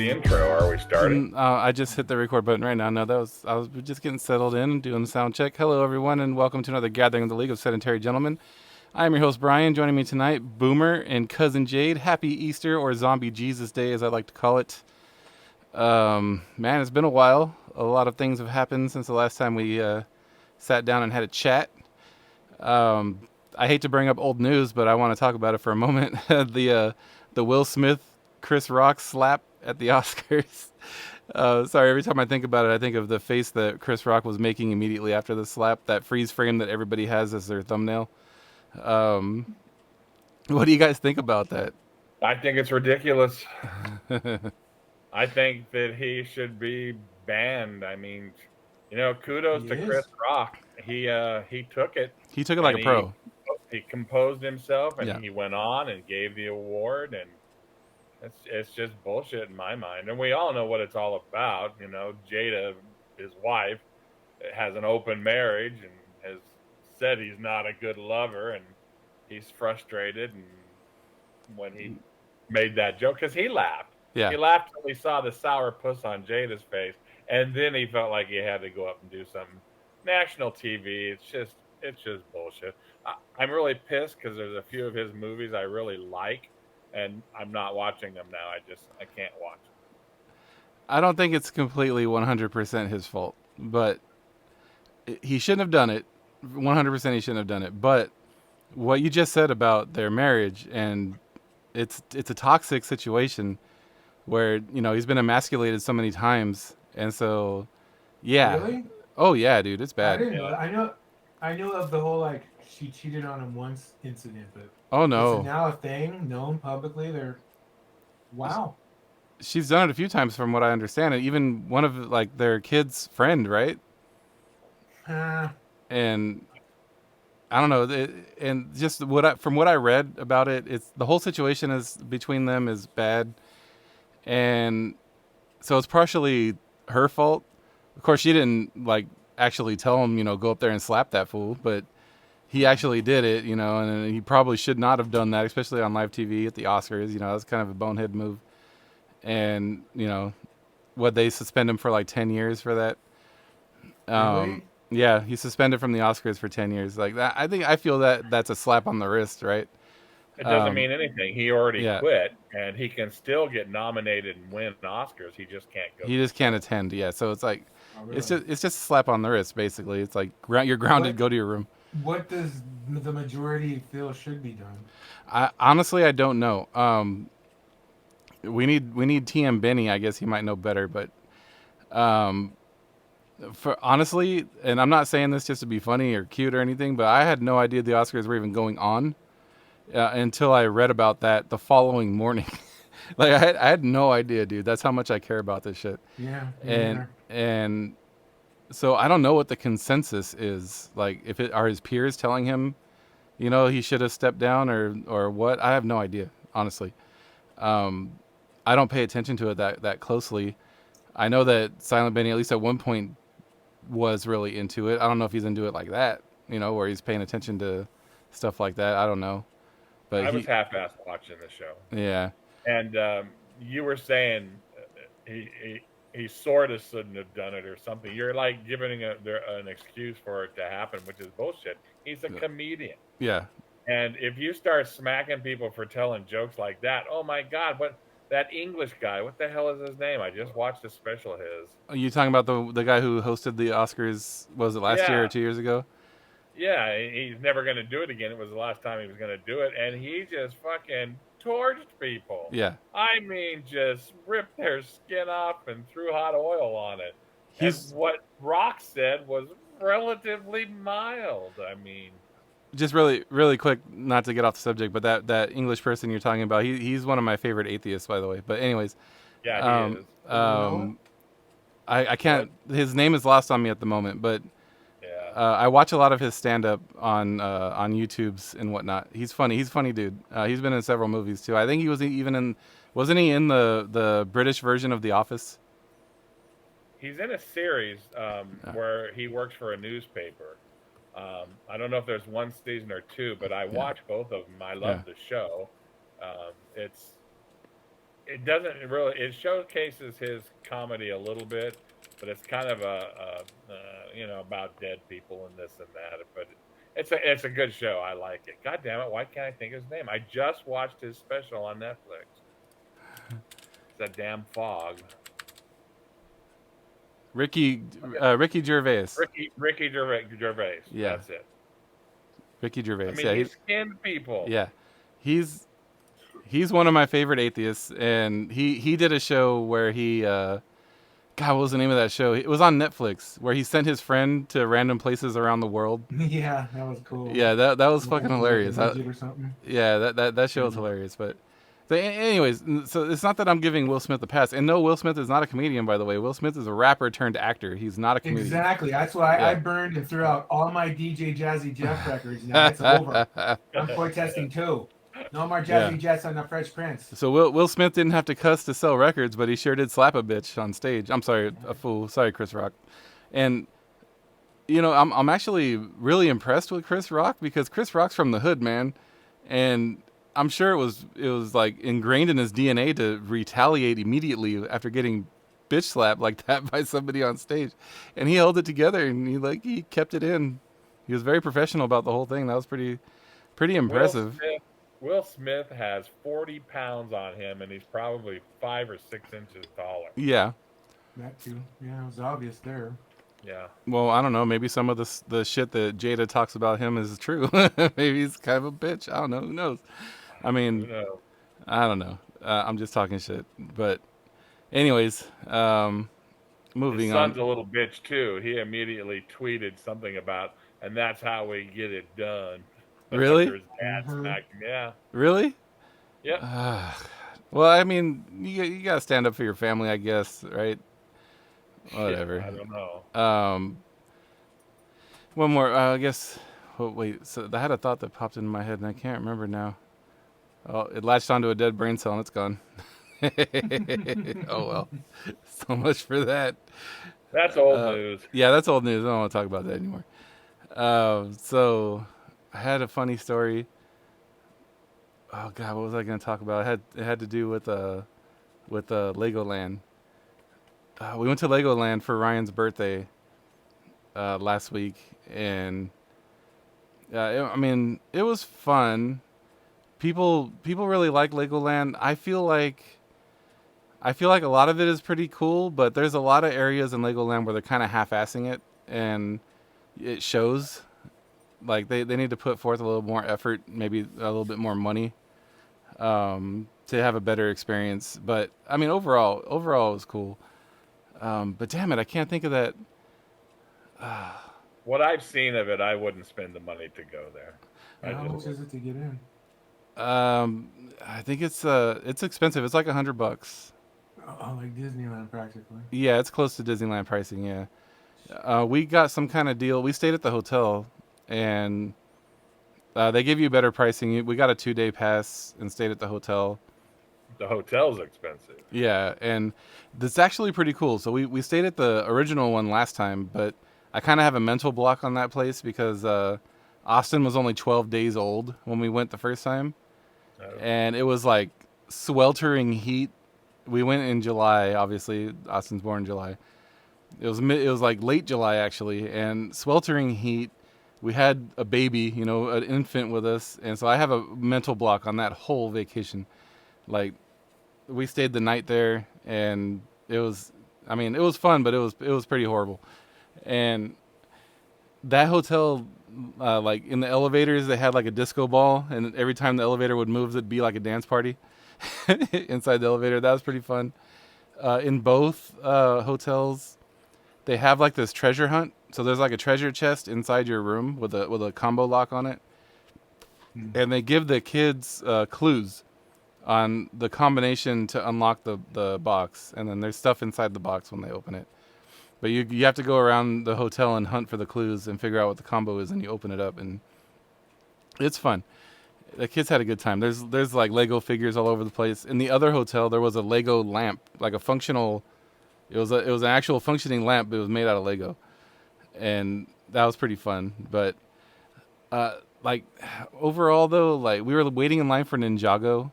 the intro. Are we starting? I just hit the record button right now. No, I was just getting settled in and doing the sound check. Hello, everyone, and welcome to another gathering of the League of Sedentary Gentlemen. I am your host, Brian. Joining me tonight, Boomer and Cousin Jade. Happy Easter, or Zombie Jesus Day, as I like to call it. Man, it's been a while. A lot of things have happened since the last time we sat down and had a chat. I hate to bring up old news, but I want to talk about it for a moment. The Will Smith Chris Rock slap at the Oscars. Sorry, every time I think about it, I think of the face that Chris Rock was making immediately after the slap. That freeze frame that everybody has as their thumbnail. Um, what do you guys think about that? I think it's ridiculous. I think that he should be banned. I mean, kudos He to Chris is. Rock. He took it He took it like and a pro. he composed himself and Yeah. he went on and gave the award, and it's just bullshit in my mind. And we all know what it's all about. Jada, his wife, has an open marriage and has said he's not a good lover, and he's frustrated. And when he made that joke, because he laughed, Yeah. he laughed till he saw the sour puss on Jada's face, and then he felt like he had to go up and do something national TV. It's just bullshit. I'm really pissed because there's a few of his movies I really like, and I'm not watching them now. I can't watch them. I don't think it's completely 100% his fault, but he shouldn't have done it. 100% he shouldn't have done it. But what you just said about their marriage, and it's a toxic situation where he's been emasculated so many times, and so yeah. Really? Oh yeah, dude, it's I bad. didn't know. I knew of the whole she cheated on him once incident, but Oh is it no, now a thing known publicly? Wow. she's done it a few times from what I understand, and even one of like their kids' friend, right? Uh, And I don't know, and just from what I read about it, it's the whole situation is between them is bad, and so it's partially her fault. Of course, she didn't like actually tell him, go up there and slap that fool, but he actually did it, and he probably should not have done that, especially on live TV at the Oscars. That's kind of a bonehead move, and what they suspend him for like 10 years for that. Um, really? yeah, he's suspended from the Oscars for 10 years. Like that, I feel that that's a slap on the wrist, right? It doesn't Um, mean anything. He already yeah, quit, and he can still get nominated and win Oscars. He just can't go he to the just can't show. attend. Yeah, so it's like, Oh, it's really? just a slap on the wrist, basically. It's like you're grounded. What Go to your room. What does the majority feel should be done? I honestly I don't know. We need TM Benny. I guess he might know better, but um, for honestly, and I'm not saying this just to be funny or cute or anything, but I had no idea the Oscars were even going on until I read about that the following morning. Like I had no idea, dude. That's how much I care about this shit. Yeah, me And neither. and so I don't know what the consensus is. Like if it are his peers telling him, he should have stepped down or what? I have no idea, honestly. Um, I don't pay attention to it that closely. I know that Silent Benny, at least at one point, was really into it. I don't know if he's into it like that, where he's paying attention to stuff like that. I don't know, but I was half-assed watching the show. yeah, And you were saying he sort of shouldn't have done it or something. You're like giving an excuse for it to happen, which is bullshit. He's a comedian. yeah. And if you start smacking people for telling jokes like that, oh my God, what that English guy, what the hell is his name? I just watched a special of his. Are you talking about the guy who hosted the Oscars? Was it last year or Yeah, 2 years ago? yeah, he's never going to do it again. It was the last time he was going to do it. And he just fucking torched people. Yeah, I mean, just ripped their skin off and threw hot oil on it. And he's what Rock said was relatively mild. I mean, just really quick. Not to get off the subject, but that English person you're talking about, he's one of my favorite atheists, by the way. But anyways, yeah, he um, is. No. um, I What? can't. His name is lost on me at the moment, but Yeah. I watch a lot of his stand up on YouTube's and whatnot. He's funny. He's a funny dude. He's been in several movies too. I think he was even in. Wasn't he in the British version of The Office? He's in a series Uh, where he works for a newspaper. I don't know if there's one season or two, but I yeah, watch both of them. I yeah. love the show. It's it doesn't really. It showcases his comedy a little bit, but it's kind of about dead people and this and that. But it's a good show. I like it. God damn it! Why can't I think of his name? I just watched his special on Netflix. It's that damn fog. Ricky Gervais. Ricky Gervais. Yeah. That's it. Ricky Gervais. I mean, Yeah, he skinned people. Yeah, he's one of my favorite atheists, and he did a show where he God, what was the name of that show? It was on Netflix, where he sent his friend to random places around the world. Yeah, that was cool. Yeah, that was fucking hilarious. Or something. Yeah, that show was hilarious. But anyways, so it's not that I'm giving Will Smith a pass, and no, Will Smith is not a comedian, by the way. Will Smith is a rapper turned actor. He's not a comedian. Exactly. That's why I burned and threw out all my DJ Jazzy Jeff records. Now it's over. I'm protesting too. No more Jazzy Jets on the Fresh Prince. So Will Smith didn't have to cuss to sell records, but he sure did slap a bitch on stage. I'm sorry, a fool. Sorry, Chris Rock. And I'm actually really impressed with Chris Rock, because Chris Rock's from the hood, man, and I'm sure it was like ingrained in his DNA to retaliate immediately after getting bitch slapped like that by somebody on stage, and he held it together, and he kept it in. He was very professional about the whole thing. That was pretty impressive. Will Smith has 40 pounds on him, and he's probably 5 or 6 inches taller. Yeah. That too. Yeah, it was obvious there. Yeah. Well, I don't know. Maybe some of the shit that Jada talks about him is true. Maybe he's kind of a bitch. I don't know. Who knows? I mean, I don't know. I'm just talking shit. But anyways, moving on. His son's a little bitch too. He immediately tweeted something about, and that's how we get it done. Really? His dad smacked him. Yeah. Really? Yeah. Well, I mean, you gotta stand up for your family, I guess, right? Whatever. Shit, I don't know. One more. I guess. Oh, wait. So I had a thought that popped into my head, and I can't remember now. Oh, it latched onto a dead brain cell, and it's gone. Oh well. So much for that. That's old news. Yeah, that's old news. I don't want to talk about that anymore. So I had a funny story. Oh God, what was I going to talk about? It had to do with Legoland. We went to Legoland for Ryan's birthday last week, and it was fun. People really like Legoland. I feel like a lot of it is pretty cool, but there's a lot of areas in Legoland where they're kind of half-assing it, and it shows. Like they need to put forth a little more effort, maybe a little bit more money, to have a better experience. But I mean, overall it was cool. But damn it, I can't think of that. What I've seen of it, I wouldn't spend the money to go there. How much is it to get in? I think it's expensive. It's like $100. Oh, like Disneyland practically. Yeah, it's close to Disneyland pricing. Yeah, we got some kind of deal. We stayed at the hotel, and they give you better pricing. We got a 2-day pass and stayed at the hotel. The hotel's expensive. Yeah, and that's actually pretty cool. So we stayed at the original one last time, but I kind of have a mental block on that place because Austin was only 12 days old when we went the first time. Oh. And it was like sweltering heat. We went in July, obviously. Austin's born in July. It was like late July, actually, and sweltering heat. We had a baby, an infant with us, and so I have a mental block on that whole vacation. Like, we stayed the night there, and it was fun, but it was pretty horrible. And that hotel, like in the elevators, they had like a disco ball, and every time the elevator would move, it'd be like a dance party inside the elevator. That was pretty fun. In both hotels, they have like this treasure hunt. So there's like a treasure chest inside your room with a combo lock on it, and they give the kids clues on the combination to unlock the box, and then there's stuff inside the box when they open it. But you have to go around the hotel and hunt for the clues and figure out what the combo is, and you open it up, and it's fun. The kids had a good time. There's like Lego figures all over the place. In the other hotel, there was a Lego lamp, like a functional. It was an actual functioning lamp, but it was made out of Lego, and that was pretty fun. But like overall though, like we were waiting in line for Ninjago,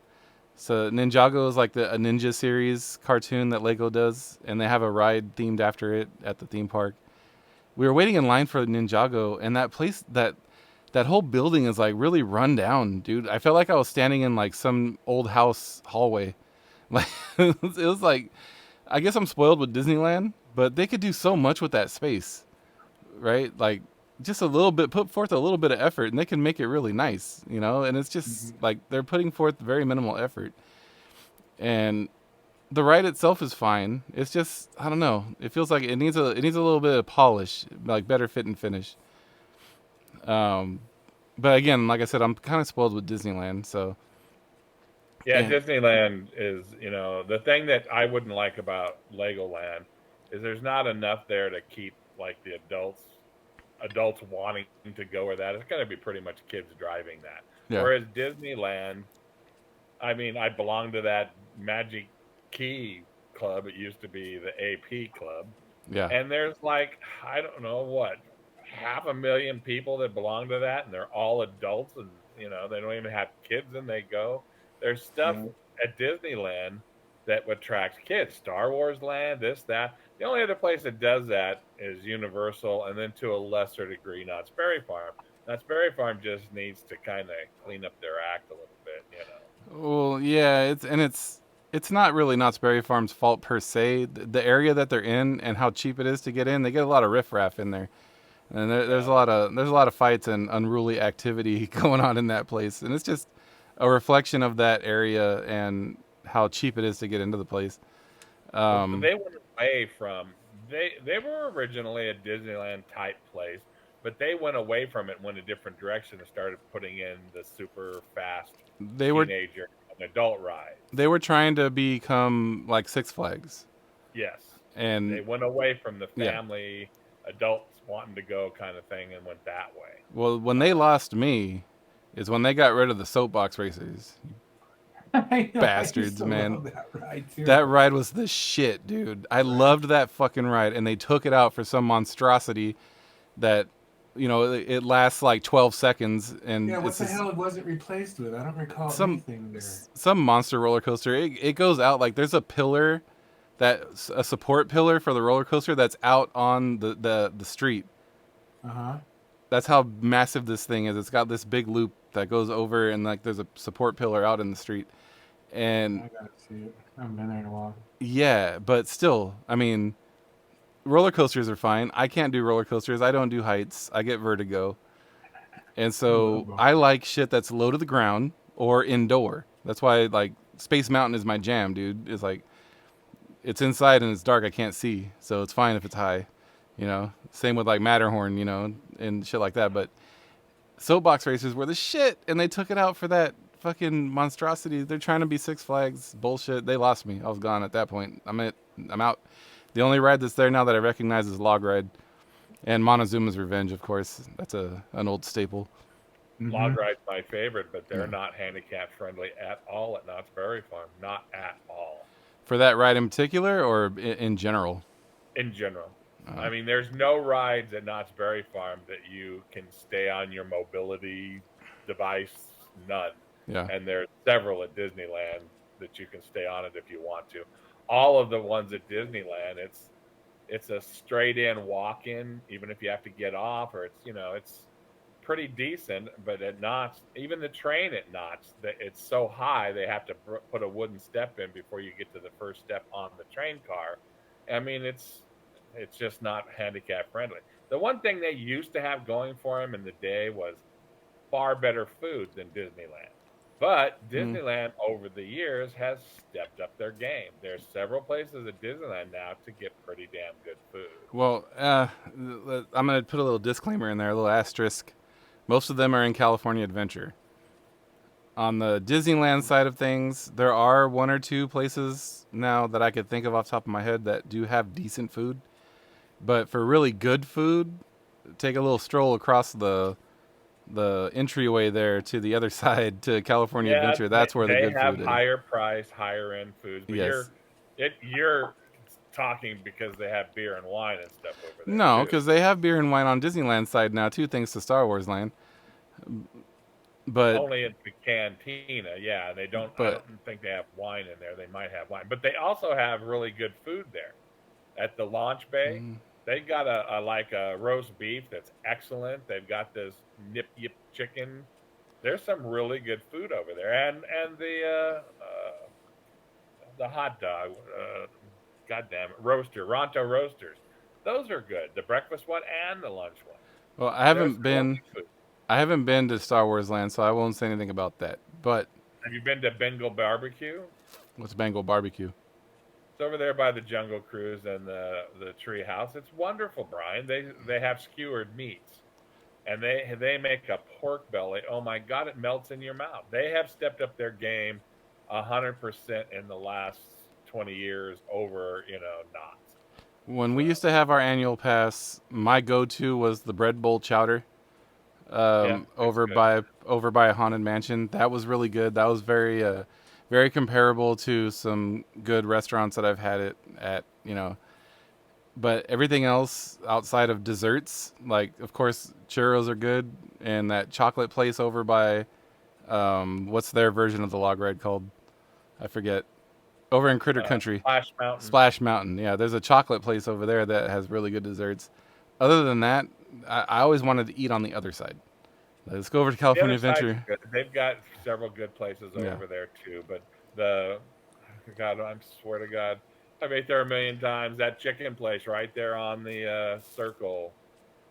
So Ninjago is like a ninja series cartoon that Lego does, and they have a ride themed after it at the theme park. We were waiting in line for Ninjago, and that place that whole building is like really run down, dude. I felt like I was standing in like some old house hallway. Like it was like, I guess I'm spoiled with Disneyland, but they could do so much with that space, right? Like just a little bit, put forth a little bit of effort, and they can make it really nice, you know. And it's just like they're putting forth very minimal effort, and the ride itself is fine. It's just I don't know. It feels like it needs a little bit of polish, like better fit and finish. Um, but again, like I said, I'm kind of spoiled with Disneyland, so. Yeah, And Disneyland is, the thing that I wouldn't like about Legoland is there's not enough there to keep like the adults wanting to go where that. It's going to be pretty much kids driving that. yeah, Whereas Disneyland, I mean, I belong to that Magic Key club. It used to be the AP club. yeah. And there's like, I don't know what, 500,000 people that belong to that, and they're all adults, and they don't even have kids, and they go. There's stuff at Disneyland that attracts kids. Star Wars Land, this, that. The only other place that does that is Universal, and then to a lesser degree, Knott's Berry Farm. Knott's Berry Farm just needs to kind of clean up their act a little bit. Well, yeah. It's not really Knott's Berry Farm's fault per se. The area that they're in and how cheap it is to get in, they get a lot of riffraff in there, and there's a lot of fights and unruly activity going on in that place, and it's just a reflection of that area and how cheap it is to get into the place. So they went away from they were originally a Disneyland type place, but they went away from it, went a different direction, and started putting in the super fast They were teenager and adult ride. they were trying to become like Six Flags, Yes, they and went away from the yeah. family adults wanting to go kind of thing and went that way. Well, when they lost me, is when they got rid of the soapbox racers. I know, Bastards, I used to man. love that ride too. That ride was the shit, dude. I loved that fucking ride, and they took it out for some monstrosity that, it lasts like 12 seconds, and Yeah, what it's the hell it wasn't replaced with? I don't recall some anything there. some monster roller coaster. It goes out like there's a pillar, a support pillar for the roller coaster that's out on the street. Uh-huh. That's how massive this thing is. It's got this big loop that goes over, and like there's a support pillar out in the street. And I gotta see it. I haven't been there in a while. yeah, but still, I mean, roller coasters are fine. I can't do roller coasters. I don't do heights. I get vertigo. And so I like shit that's low to the ground or indoor. That's why like Space Mountain is my jam, dude. It's like it's inside and it's dark. I can't see, so it's fine if it's high. Same with like Matterhorn, and shit like that. But soapbox races were the shit, and they took it out for that fucking monstrosity. They're trying to be Six Flags bullshit. They lost me. I was gone at that point. I'm out. The only ride that's there now that I recognize is Log Ride, and Montezuma's Revenge, of course. That's an old staple. Log Ride's my favorite, but they're not handicap friendly at all at Knott's Berry Farm. Not at all. For that ride in particular, or in general? In general. I mean, there's no rides at Knott's Berry Farm that you can stay on your mobility device. None. Yeah. And there's several at Disneyland that you can stay on it if you want to. All of the ones at Disneyland, it's a straight in walk in, even if you have to get off, or it's pretty decent. But at Knott's, even the train at Knott's, it's so high they have to put a wooden step in before you get to the first step on the train car. I mean, it's just not handicap friendly. The one thing they used to have going for them in the day was far better food than Disneyland. But Disneyland over the years has stepped up their game. There's several places at Disneyland now to get pretty damn good food. Well, I'm going to put a little disclaimer in there, a little asterisk. Most of them are in California Adventure. On the Disneyland side of things, there are one or two places now that I could think of off the top of my head that do have decent food. But for really good food, take a little stroll across the entryway there to the other side to California Adventure. That's where the good food is. They have higher price, higher end foods. But yes. You're talking because they have beer and wine and stuff over there. No, because they have beer and wine on Disneyland side now too, thanks to Star Wars Land. but only in the cantina. Yeah, they don't. I but don't think they have wine in there. They might have wine, but they also have really good food there at the launch bay. mm, They got a like a roast beef that's excellent. They've got this nip yip chicken. There's some really good food over there, and the hot dog. God damn it, roaster, Ronto roasters. Those are good. The breakfast one and the lunch one. well, There's quality food. I haven't been to Star Wars Land, so I won't say anything about that. But Have you been to Bengal Barbecue? what's Bengal barbecue? It's over there by the Jungle Cruise and the Tree House. It's wonderful, Brian. They have skewered meats, and they make a pork belly. Oh my God, it melts in your mouth. They have stepped up their game 100% in the last 20 years over not. When we So used to have our annual pass, my go-to was the bread bowl chowder, yeah, it's good. over by a haunted mansion. That was really good. That was very comparable to some good restaurants that I've had it at. But everything else outside of desserts, like of course churros are good, and that chocolate place over by what's their version of the log ride called? I forget. Over in Critter Country, Splash Mountain. Splash Mountain. Yeah, there's a chocolate place over there that has really good desserts. Other than that, I always wanted to eat on the other side. Let's go over to The California other side's Adventure. good. They've got several good places Yeah. over there too. But the God, I swear to God, I've ate there a million times. That chicken place right there on the circle,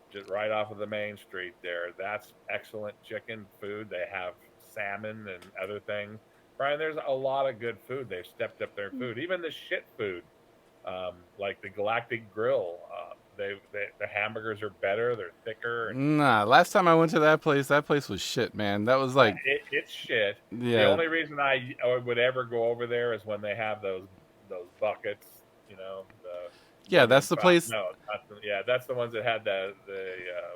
just right off of the main street there. That's excellent chicken food. They have salmon and other things. Brian, there's a lot of good food. They've stepped up their food. Even the shit food, like the Galactic Grill. The hamburgers are better. They're thicker, and Nah, last time I went to that place was shit, man. That was like, it's shit. The yeah, only reason I would ever go over there is when they have those buckets. The yeah. lemon That's the drop. place. No, not yeah, that's the ones that had the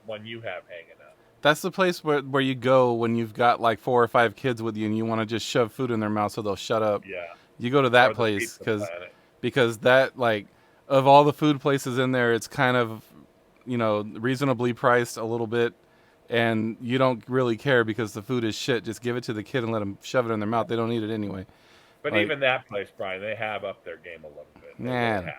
one you have hanging up. That's the place where you go when you've got like 4 or 5 kids with you and you want to just shove food in their mouth so they'll shut up. Yeah, You go to that or the place Pizza Planet. because that like of all the food places in there, it's kind of reasonably priced a little bit, and you don't really care because the food is shit. Just give it to the kid and let them shove it in their mouth. They don't eat it anyway. But Like, even that place, Brian, they have upped their game a little bit. They really nah. have.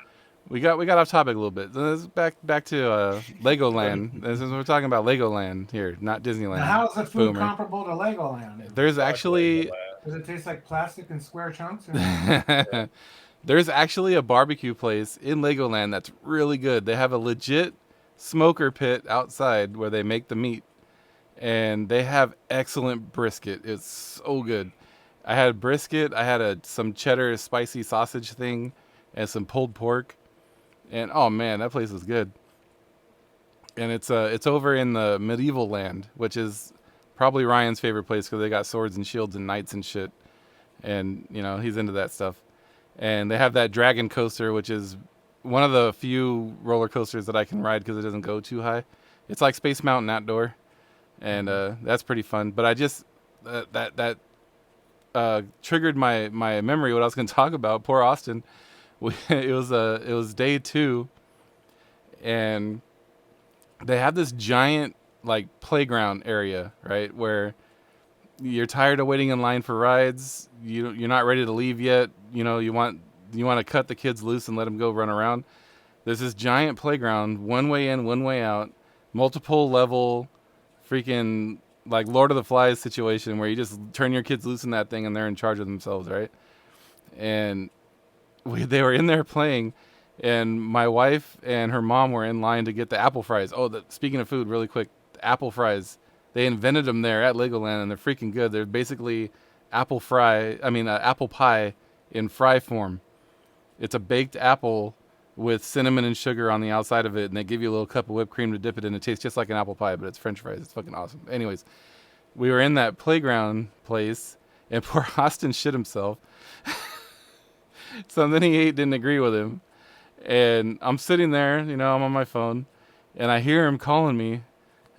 We got off topic a little bit. Let's back to Legoland. This is we're talking about Legoland here, not Disneyland. Now, how is the food Boomer. comparable to Legoland? There's Fuck actually Legoland. Does it taste like plastic in square chunks? there's actually a barbecue place in Legoland that's really good. They have a legit smoker pit outside where they make the meat, and they have excellent brisket. It's so good. I had brisket. I had some cheddar spicy sausage thing, and some pulled pork. And oh man, that place was good. And it's over in the medieval land, which is probably Ryan's favorite place because they got swords and shields and knights and shit. And he's into that stuff. And they have that dragon coaster, which is one of the few roller coasters that I can ride because it doesn't go too high. It's like Space Mountain outdoor, and that's pretty fun. But I just that triggered my memory what I was going to talk about. Poor Austin. It was day 2, and they have this giant like playground area, right, where you're tired of waiting in line for rides. You're not ready to leave yet. You want to cut the kids loose and let them go run around. There's this giant playground, one way in, one way out, multiple level, freaking like Lord of the Flies situation where you just turn your kids loose in that thing and they're in charge of themselves, right? And they were in there playing, and my wife and her mom were in line to get the apple fries. Oh, speaking of food, really quick, the apple fries. They invented them there at Legoland, and they're freaking good. They're basically apple pie in fry form. It's a baked apple with cinnamon and sugar on the outside of it, and they give you a little cup of whipped cream to dip it in. It tastes just like an apple pie, but it's French fries. It's fucking awesome. Anyways, we were in that playground place, and poor Austin shit himself. Something he ate didn't agree with him. And I'm sitting there, I'm on my phone, and I hear him calling me,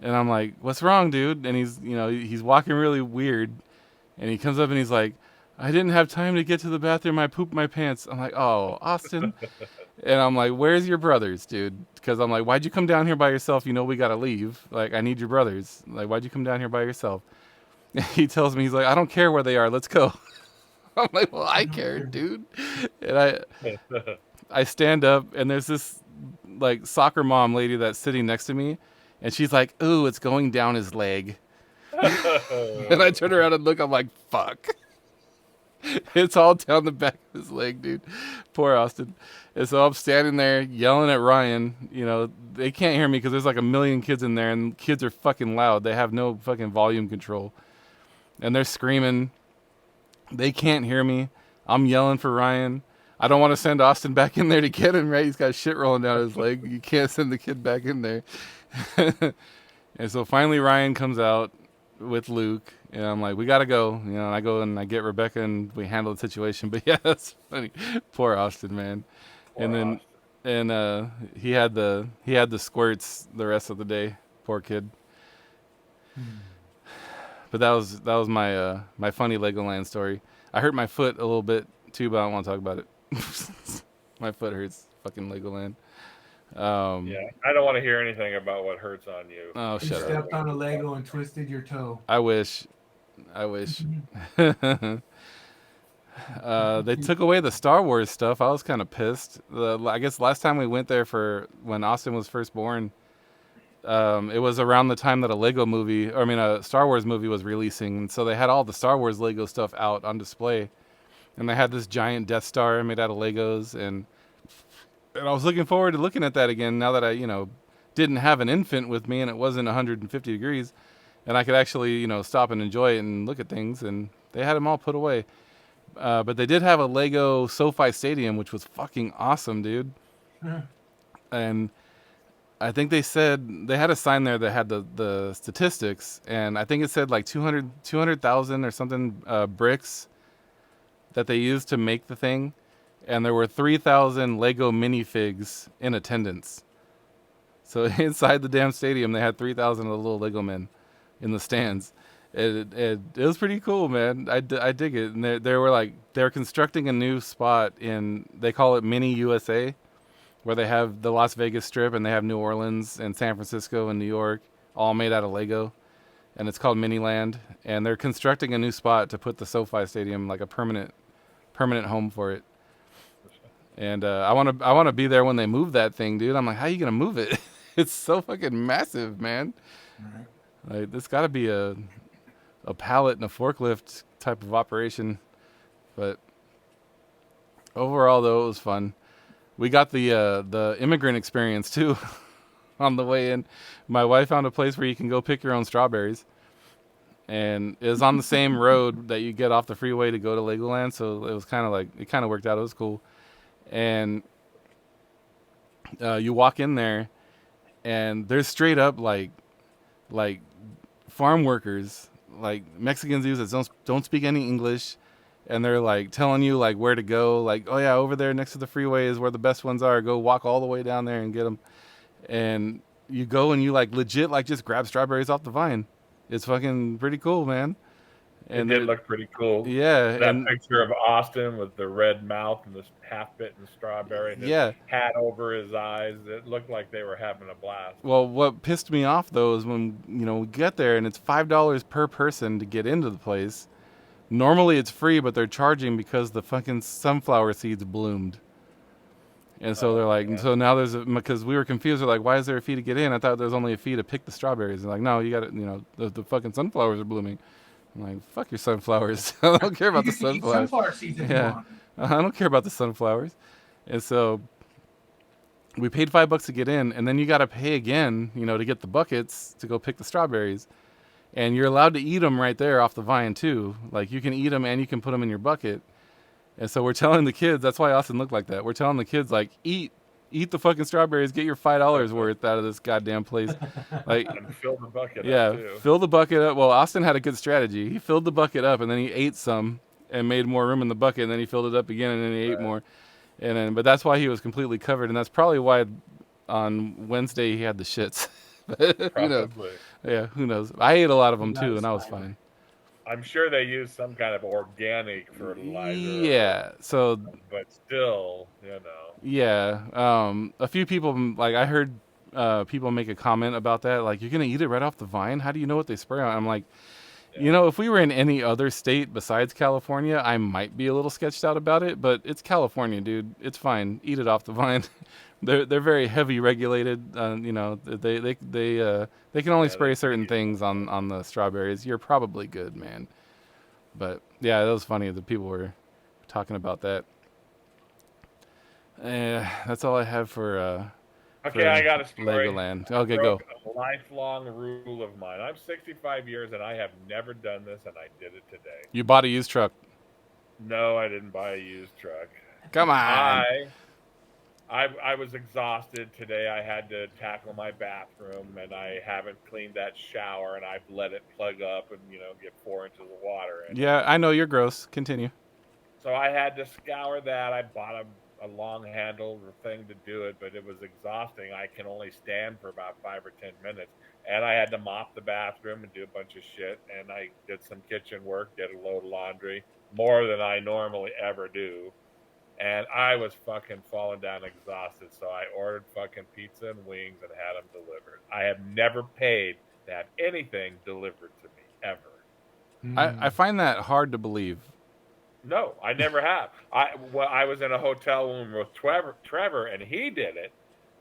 and I'm like, "What's wrong, dude?" And he's walking really weird, and he comes up and he's like, "I didn't have time to get to the bathroom. I pooped my pants." I'm like, "Oh, Austin." And I'm like, "Where's your brothers, dude?" Because I'm like, "Why'd you come down here by yourself? We got to leave. Like, I need your brothers. Like, why'd you come down here by yourself?" He tells me, he's like, I don't care where they are. Let's go. I'm like, well, I No, care, sure. dude. And I stand up, and there's this like soccer mom lady that's sitting next to me, and she's like, ooh, it's going down his leg. And I turn around and look, I'm like, fuck. It's all down the back of his leg, dude. Poor Austin. And so I'm standing there yelling at Ryan. You know, they can't hear me because there's like a million kids in there, and kids are fucking loud. They have no fucking volume control. And they're screaming. They can't hear me. I'm yelling for Ryan. I don't want to send Austin back in there to get him, right? He's got shit rolling down his leg. You can't send the kid back in there. And so finally Ryan comes out with Luke, and I'm like, we gotta go. You know, and I go and I get Rebecca, and we handle the situation. But yeah, that's funny. Poor Austin, man. Poor And then Austin. he had the squirts the rest of the day. Poor kid. But that was my my funny Legoland story. I hurt my foot a little bit too, but I don't want to talk about it. My foot hurts. Fucking Legoland. Yeah, I don't want to hear anything about what hurts on you. Oh, You shut up. stepped on a Lego and twisted your toe. I wish. They took away the Star Wars stuff. I was kind of pissed. I guess last time we went there for when Austin was first born, it was around the time that a Star Wars movie was releasing, and so they had all the Star Wars Lego stuff out on display, and they had this giant Death Star made out of Legos, and I was looking forward to looking at that again now that I, didn't have an infant with me and it wasn't 150 degrees, and I could actually, stop and enjoy it and look at things, and they had them all put away. But they did have a Lego SoFi Stadium, which was fucking awesome, dude. And I think they said they had a sign there that had the statistics, and I think it said like 200,000 or something bricks that they used to make the thing, and there were 3,000 Lego minifigs in attendance. So inside the damn stadium, they had 3,000 of the little Lego men in the stands. It was pretty cool, man. I dig it. And they're constructing a new spot they call it Mini USA, where they have the Las Vegas Strip, and they have New Orleans and San Francisco and New York, all made out of Lego, and it's called Miniland. And they're constructing a new spot to put the SoFi Stadium, like a permanent home for it. And I want to be there when they move that thing, dude. I'm like, how are you gonna move it? It's so fucking massive, man. Right. Like, this got to be a pallet and a forklift type of operation. But overall, though, it was fun. We got the immigrant experience too on the way in. My wife found a place where you can go pick your own strawberries, and it was on the same road that you get off the freeway to go to Legoland. So it was it kind of worked out. It was cool. And you walk in there, and there's straight up like farm workers, like Mexican dudes that don't speak any English, and they're like telling you like where to go, like, oh yeah, over there next to the freeway is where the best ones are. Go walk all the way down there and get them. And you go and you like legit like just grab strawberries off the vine. It's fucking pretty cool, man. And it did look pretty cool. Yeah, that picture of Austin with the red mouth and this half-bitten strawberry and his hat over his eyes, it looked like they were having a blast. Well, what pissed me off though is when we get there and it's $5 per person to get into the place. Normally it's free, but they're charging because the fucking sunflower seeds bloomed. And so they're like, so now because we were confused. We're like, why is there a fee to get in? I thought there was only a fee to pick the strawberries. They're like, no, you got to, the fucking sunflowers are blooming. I'm like, fuck your sunflowers. I don't care about the sunflowers. Sunflower seeds if you want. I don't care about the sunflowers. And so we paid $5 to get in, and then you got to pay again, to get the buckets to go pick the strawberries. And you're allowed to eat them right there off the vine too. Like, you can eat them and you can put them in your bucket. And so we're telling the kids, that's why Austin looked like that. We're telling the kids, like, eat the fucking strawberries, get your $5 worth out of this goddamn place. Like, and fill the bucket up too. Fill the bucket up. Well, Austin had a good strategy. He filled the bucket up, and then he ate some and made more room in the bucket, and then he filled it up again, and then he ate more. But that's why he was completely covered, and that's probably why on Wednesday he had the shits. Probably. Who knows? I ate a lot of them too, and I was fine. I'm sure they use some kind of organic fertilizer. Yeah, so. But still, Yeah, a few people, like, I heard people make a comment about that, like, you're gonna eat it right off the vine? How do you know what they spray on? I'm like, You know, if we were in any other state besides California, I might be a little sketched out about it. But it's California, dude. It's fine. Eat it off the vine. They're very heavy regulated. You know, they can only spray certain things on the strawberries. You're probably good, man. But yeah, that was funny that people were talking about that. That's all I have for. Okay, I got a story. Legoland. Okay, go. A lifelong rule of mine. I'm 65 years and I have never done this, and I did it today. You bought a used truck. No, I didn't buy a used truck. Come on. I was exhausted today. I had to tackle my bathroom, and I haven't cleaned that shower, and I've let it plug up and get 4 inches of water in. Yeah, I know you're gross. Continue. So I had to scour that. I bought a long-handled thing to do it, but it was exhausting. I can only stand for about 5 or 10 minutes, and I had to mop the bathroom and do a bunch of shit, and I did some kitchen work, did a load of laundry, more than I normally ever do, and I was fucking falling down exhausted, so I ordered fucking pizza and wings and had them delivered. I have never paid to have anything delivered to me, ever. I find that hard to believe. No, I never have. I was in a hotel room with Trevor, and he did it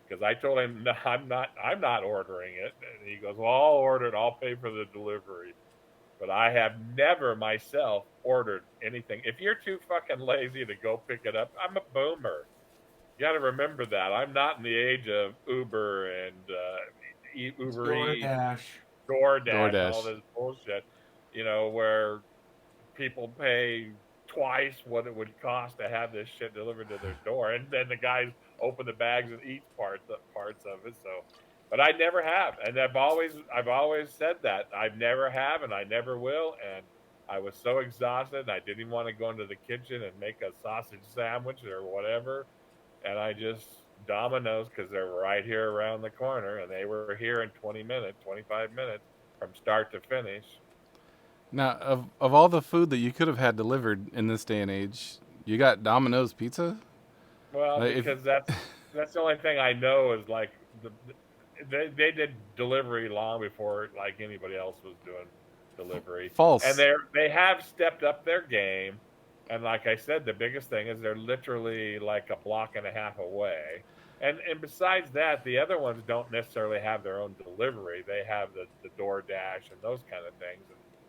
because I told him, no, I'm not ordering it. And he goes, well, I'll order it. I'll pay for the delivery. But I have never myself ordered anything. If you're too fucking lazy to go pick it up, I'm a boomer. You got to remember that. I'm not in the age of Uber and Uber Eats, DoorDash, all this bullshit. Where people pay twice what it would cost to have this shit delivered to their door, and then the guys open the bags and eat parts of it. So, but I never have, and I've always said that I never have, and I never will. And I was so exhausted, and I didn't even want to go into the kitchen and make a sausage sandwich or whatever, and I just Domino's, because they're right here around the corner, and they were here in 25 minutes from start to finish. Now, of all the food that you could have had delivered in this day and age, you got Domino's pizza? Well, because that's the only thing I know is like they did delivery long before like anybody else was doing delivery. False. And they have stepped up their game. And like I said, the biggest thing is they're literally like a block and a half away. And besides that, the other ones don't necessarily have their own delivery. They have the DoorDash and those kind of things.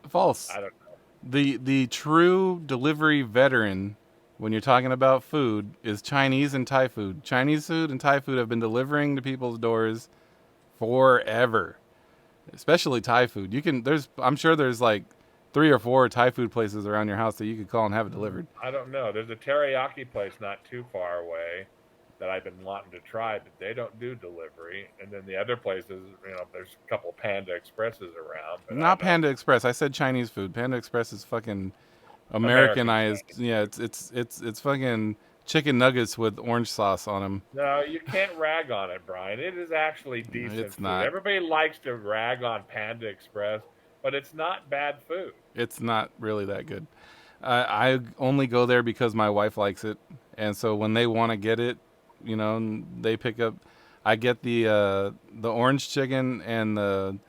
False. I don't know. The true delivery veteran, when you're talking about food, is Chinese and Thai food. Chinese food and Thai food have been delivering to people's doors forever. Especially Thai food. I'm sure there's like 3 or 4 Thai food places around your house that you could call and have it delivered. I don't know. There's a teriyaki place not too far away that I've been wanting to try, but they don't do delivery. And then the other places, there's a couple Panda Expresses around. But not Panda Express. I said Chinese food. Panda Express is fucking Americanized. Yeah, it's fucking chicken nuggets with orange sauce on them. No, you can't rag on it, Brian. It is actually decent It's food. not. Everybody likes to rag on Panda Express, but it's not bad food. It's not really that good. I only go there because my wife likes it, and so when they want to get it, they pick up. I get the orange chicken and the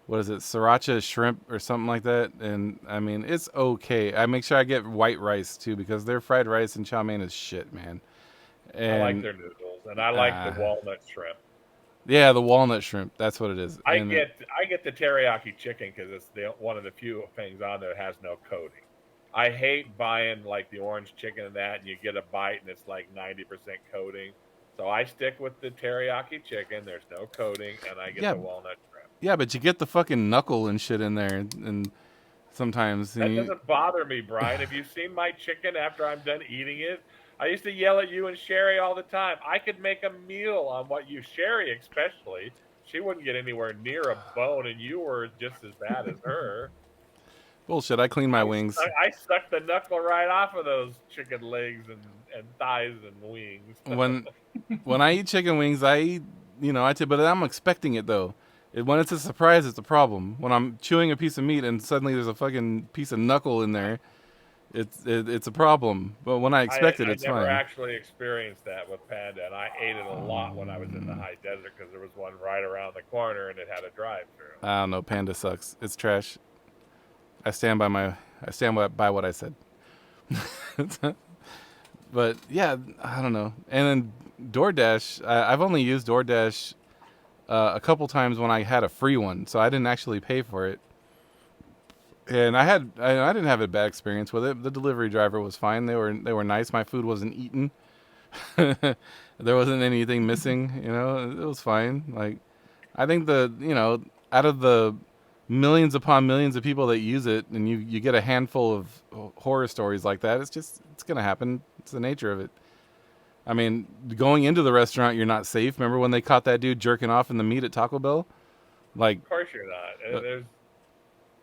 sriracha shrimp or something like that, and I mean it's okay. I make sure I get white rice too because their fried rice and chow mein is shit, man. And I like their noodles, and I like the walnut shrimp. Yeah, the walnut shrimp. That's what it is. I get the teriyaki chicken because it's one of the few things on there that has no coating. I hate buying like the orange chicken and that, and you get a bite and it's like 90% coating. So I stick with the teriyaki chicken. There's no coating, and I get the walnut shrimp. Yeah, but you get the fucking knuckle and shit in there, and sometimes that doesn't bother me, Brian. Have you seen my chicken after I'm done eating it? I used to yell at you and Sherry all the time. I could make a meal on what you, Sherry especially. She wouldn't get anywhere near a bone, and you were just as bad as her. Bullshit, I clean my wings. I sucked the knuckle right off of those chicken legs and thighs and wings. When I eat chicken wings, I eat, but I'm expecting it, though. When it's a surprise, it's a problem. When I'm chewing a piece of meat and suddenly there's a fucking piece of knuckle in there, it's a problem. But when I expect it's fine. I never actually experienced that with Panda, and I ate it a lot when I was in the high desert because there was one right around the corner and it had a drive-through. I don't know. Panda sucks. It's trash. I stand by what I said. But yeah, I don't know. And then DoorDash, I've only used DoorDash a couple times when I had a free one, so I didn't actually pay for it. And I didn't have a bad experience with it. The delivery driver was fine. They were nice. My food wasn't eaten. There wasn't anything missing. It was fine. Like, I think out of the millions upon millions of people that use it, and you get a handful of horror stories like that, it's gonna happen. It's the nature of it. I mean, going into the restaurant, you're not safe. Remember when they caught that dude jerking off in the meat at Taco Bell? Like, Of course you're not. There's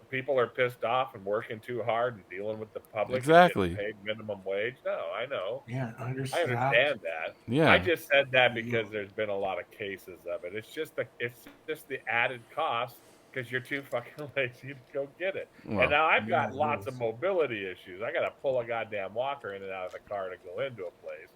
people are pissed off and working too hard and dealing with the public exactly. and getting paid minimum wage. No, I know. Yeah, I understaffed. understand that. Yeah. I just said that because there's been a lot of cases of it. It's just the added cost because you're too fucking lazy to go get it. Well, and now I've got yeah, lots yes. of mobility issues. I got to pull a goddamn walker in and out of the car to go into a place.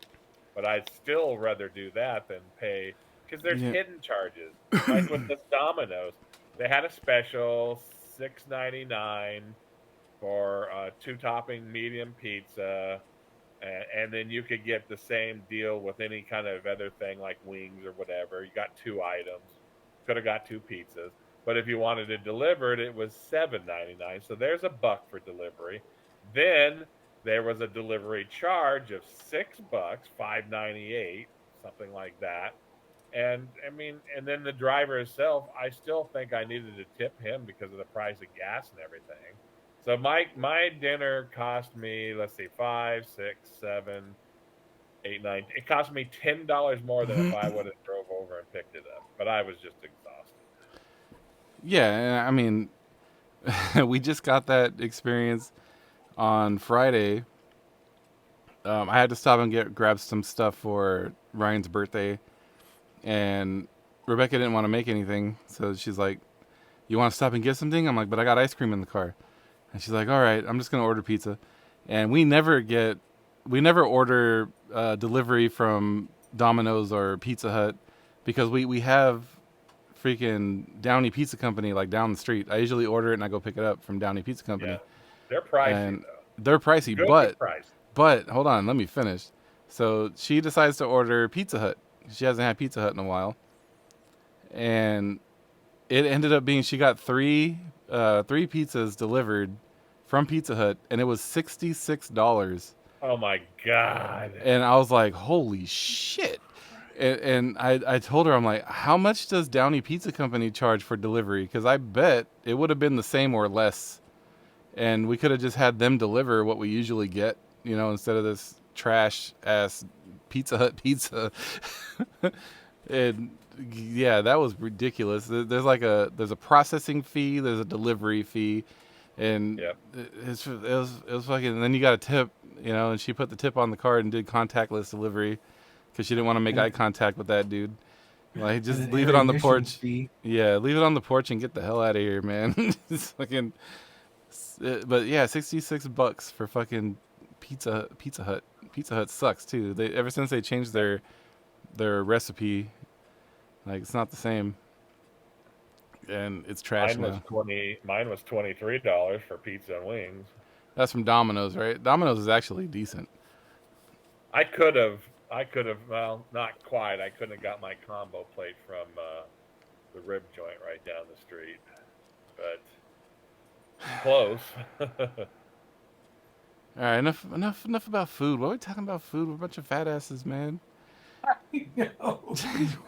But I'd still rather do that than pay because there's hidden charges. Like with the Domino's, they had a special $6.99 for a 2-topping medium pizza, and then you could get the same deal with any kind of other thing like wings or whatever. You got 2 items, could have got 2 pizzas, but if you wanted it delivered, it was $7.99. So there's $1 for delivery. Then there was a delivery charge of $6, $5.98, something like that. And I mean, and then the driver himself, I still think I needed to tip him because of the price of gas and everything. So my dinner cost me, let's see, 5, 6, 7, 8, 9. It cost me $10 more than if I would have drove over and picked it up. But I was just exhausted. Yeah, I mean, we just got that experience on Friday. I had to stop and grab some stuff for Ryan's birthday, and Rebecca didn't want to make anything, so she's like, "You want to stop and get something?" I'm like, "But I got ice cream in the car," and she's like, "All right, I'm just gonna order pizza," and we never order delivery from Domino's or Pizza Hut because we have freaking Downey Pizza Company like down the street. I usually order it and I go pick it up from Downey Pizza Company. Yeah, they're pricey and though. They're pricey, Good pricey. but hold on, let me finish. So she decides to order Pizza Hut. She hasn't had Pizza Hut in a while, and it ended up being she got three pizzas delivered from Pizza Hut, and it was $66. Oh my god! And I was like, holy shit! And I told her, I'm like, how much does Downey Pizza Company charge for delivery? Because I bet it would have been the same or less, and we could have just had them deliver what we usually get, instead of this trash ass Pizza Hut pizza. And yeah, that was ridiculous. There's a processing fee, there's a delivery fee, and Yep. it was fucking. And then you got a tip, and she put the tip on the card and did contactless delivery because she didn't want to make eye contact with that dude. Like, just leave it on the porch. Fee. Yeah, leave it on the porch and get the hell out of here, man. It's fucking. But yeah, $66 for fucking Pizza Hut. Pizza Hut sucks too. Ever since they changed their recipe, like, it's not the same, and it's trash now. Mine was $23 for pizza and wings. That's from Domino's, right? Domino's is actually decent. I could have. Well, not quite. I couldn't have got my combo plate from the rib joint right down the street, but close. All right, enough about food. What are we talking about food? We're a bunch of fat asses, man.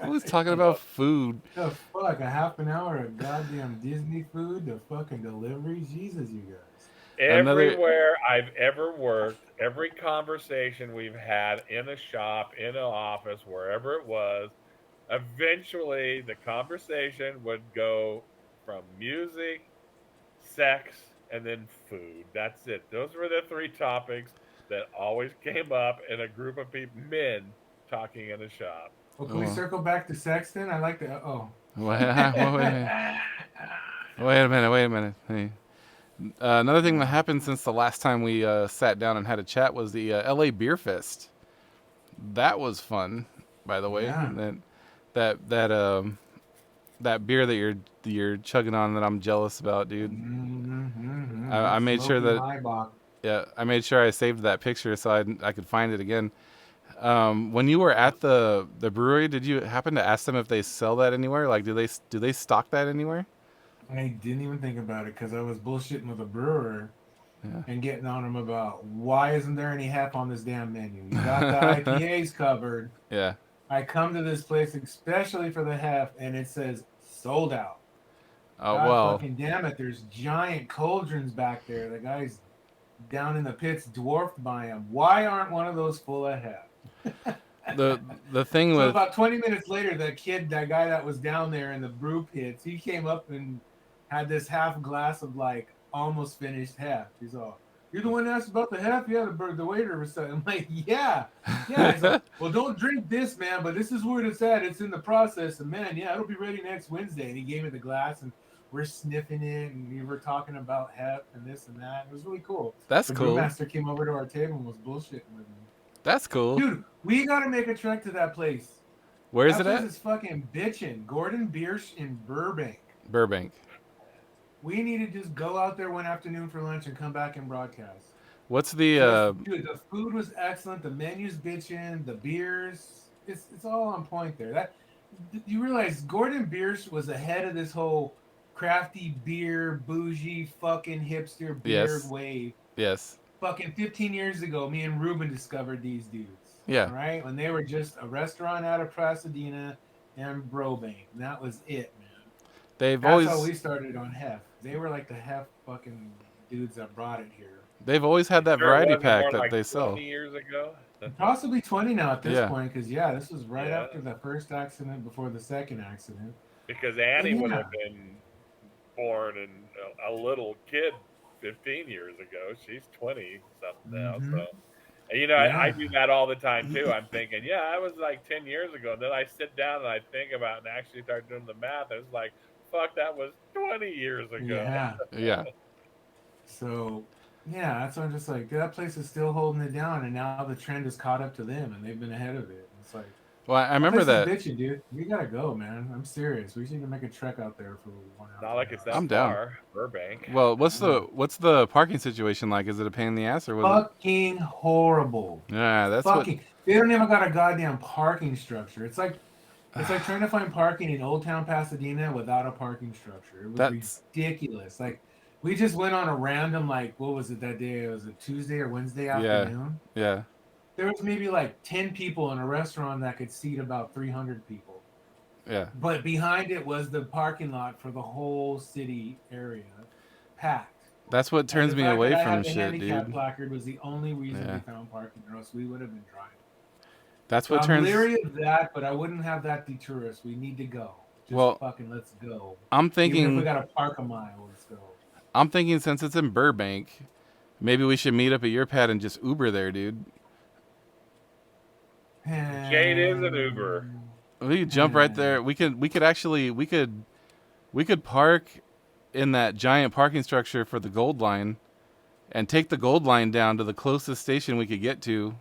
Who's talking about food? The fuck, a half an hour of goddamn Disney food, the fucking deliveries, Jesus, you guys. Everywhere I've ever worked, every conversation we've had in a shop, in an office, wherever it was, eventually the conversation would go from music, sex, and then food. That's it. Those were the 3 topics that always came up in a group of people, men talking in a shop. Well, can we circle back to sex then? I like the Wait a minute. Hey. Another thing that happened since the last time we sat down and had a chat was the LA Beer Fest. That was fun, by the way. Yeah. That beer that you're you're chugging on that I'm jealous about, dude. I made sure that I made sure I saved that picture so I could find it again. When you were at the brewery, did you happen to ask them if they sell that anywhere? Like, do they stock that anywhere? I didn't even think about it because I was bullshitting with a brewer and getting on him about why isn't there any hep on this damn menu? You got the IPAs covered. Yeah. I come to this place especially for the hep, and it says sold out. Oh God well. fucking damn it! There's giant cauldrons back there. The guy's down in the pits, dwarfed by him. Why aren't one of those full of hep? The thing So with about 20 minutes later, that guy that was down there in the brew pits, he came up and had this half glass of like almost finished hef. He's all, "You're the one that asked about the hef?" Yeah, the waiter was saying. I'm like, yeah. He's like, "Well, don't drink this, man, but this is where it's at. It's in the process, and man, yeah, it'll be ready next Wednesday." And he gave me the glass, and we're sniffing it, and we were talking about hef and this and that. It was really cool. That's the cool. The brewmaster came over to our table and was bullshitting with me. That's cool. Dude, we got to make a trek to that place. Where is it at? This is fucking bitchin'. Gordon Biersch in Burbank. Burbank. We need to just go out there one afternoon for lunch and come back and broadcast. What's the Dude, the food was excellent. The menu's bitchin'. The beers, it's all on point there. That you realize Gordon Biersch was ahead of this whole crafty beer, bougie, fucking hipster beer wave. Yes. Fucking 15 years ago, me and Ruben discovered these dudes. Yeah. Right? When they were just a restaurant out of Pasadena and Burbank. And that was it, man. That's how we started on hef. They were like the hef fucking dudes that brought it here. They've always had that variety pack that like they sell. 20 years ago? Possibly 20 now at this point, because this was right after the first accident, before the second accident. Because Annie would have been born and a little kid 15 years ago. She's 20 something now. So, and, I do that all the time too. I'm thinking, I was like 10 years ago. And then I sit down and I think about it and actually start doing the math. And it's like, fuck, that was 20 years ago. Yeah. So, that's why I'm just like, that place is still holding it down. And now the trend has caught up to them and they've been ahead of it. It's like, well, I remember that. Bitching, dude. We gotta go, man. I'm serious. We should make a trek out there for 1 hour. Not like it's that I'm far. Down. Burbank. Well, what's the parking situation like? Is it a pain in the ass or was fucking horrible? Yeah, that's fucking. They don't even got a goddamn parking structure. It's like trying to find parking in Old Town Pasadena without a parking structure. It was ridiculous. Like, we just went on a random, like, what was it that day? Was it Tuesday or Wednesday afternoon? Yeah. There was maybe like 10 people in a restaurant that could seat about 300 people. Yeah. But behind it was the parking lot for the whole city area, packed. That's what turns me away from shit, dude. The handicap placard was the only reason we found parking, or else we would have been driving. That's what turns. I'm leery of that, but I wouldn't have that deter us. We need to go. Fucking let's go. I'm thinking. Even if we got to park a mile, let's go. I'm thinking since it's in Burbank, maybe we should meet up at your pad and just Uber there, dude. Jade is an Uber. We could jump right there. We could park in that giant parking structure for the Gold Line, and take the Gold Line down to the closest station we could get to.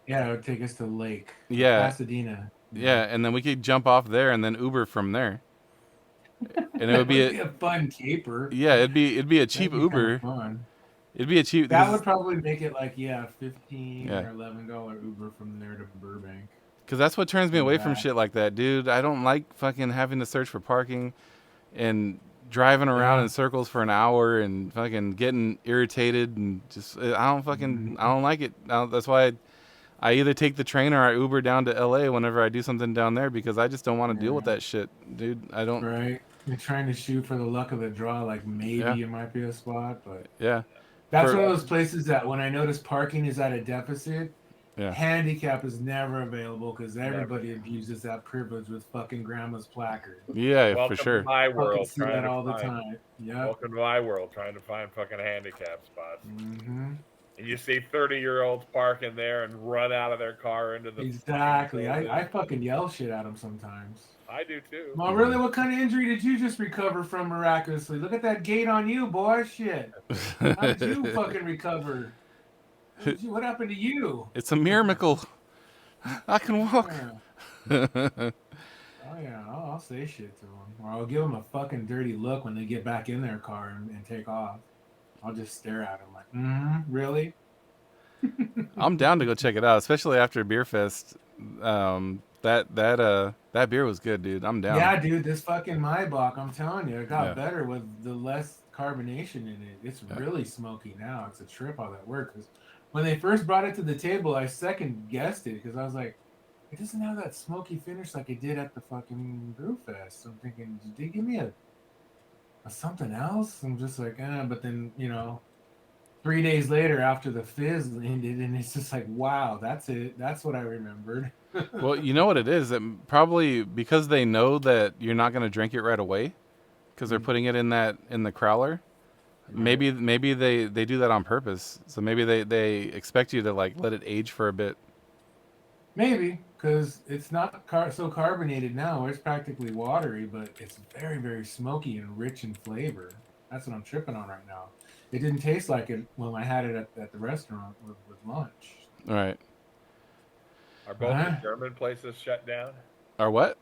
Yeah, it would take us to Lake. Pasadena. Yeah, and then we could jump off there and then Uber from there. And it would be a fun caper. Yeah, it'd be a cheap Uber. Fun. It'd be a cheap. That would probably make it like $15 or $11 Uber from there to Burbank. Because that's what turns me away from shit like that, dude. I don't like fucking having to search for parking and driving around in circles for an hour and fucking getting irritated and just I don't like it. That's why I either take the train or I Uber down to LA whenever I do something down there because I just don't want to deal with that shit, dude. I don't. Right. You're trying to shoot for the luck of the draw, like maybe it might be a spot, but that's one of those places that when I notice parking is at a deficit, handicap is never available because everybody abuses that privilege with fucking grandma's placard. Yeah, Welcome for sure. To my world, see that all the time. Yeah. Welcome to my world, trying to find fucking handicap spots. Mm-hmm. And you see 30-year-olds parking there and run out of their car into the. Exactly. I fucking yell shit at them sometimes. I do too. Well, really, what kind of injury did you just recover from miraculously? Look at that gait on you, boy. Shit. How did you fucking recover? What happened to you? It's a miracle. I can walk. Oh yeah, I'll say shit to them, or I'll give them a fucking dirty look when they get back in their car and take off. I'll just stare at them like, really? I'm down to go check it out, especially after Beer Fest. That beer was good, dude. I'm down. Yeah, dude, this fucking Maibach, I'm telling you, it got Yeah. better with the less carbonation in it. It's Yeah. really smoky now. It's a trip how that works. 'Cause when they first brought it to the table, I second guessed it because I was like, it doesn't have that smoky finish like it did at the fucking brew fest. I'm thinking, did they give me a something else? I'm just like, but then 3 days later after the fizz ended, and it's just like, wow, that's it. That's what I remembered. Well, you know what it is? That probably because they know that you're not going to drink it right away, because they're putting it in the crowler. Maybe they do that on purpose. So maybe they expect you to like let it age for a bit. Maybe because it's not so carbonated now, where it's practically watery, but it's very, very smoky and rich in flavor. That's what I'm tripping on right now. It didn't taste like it when I had it at the restaurant with lunch. All right. Are both the German places shut down? Or what?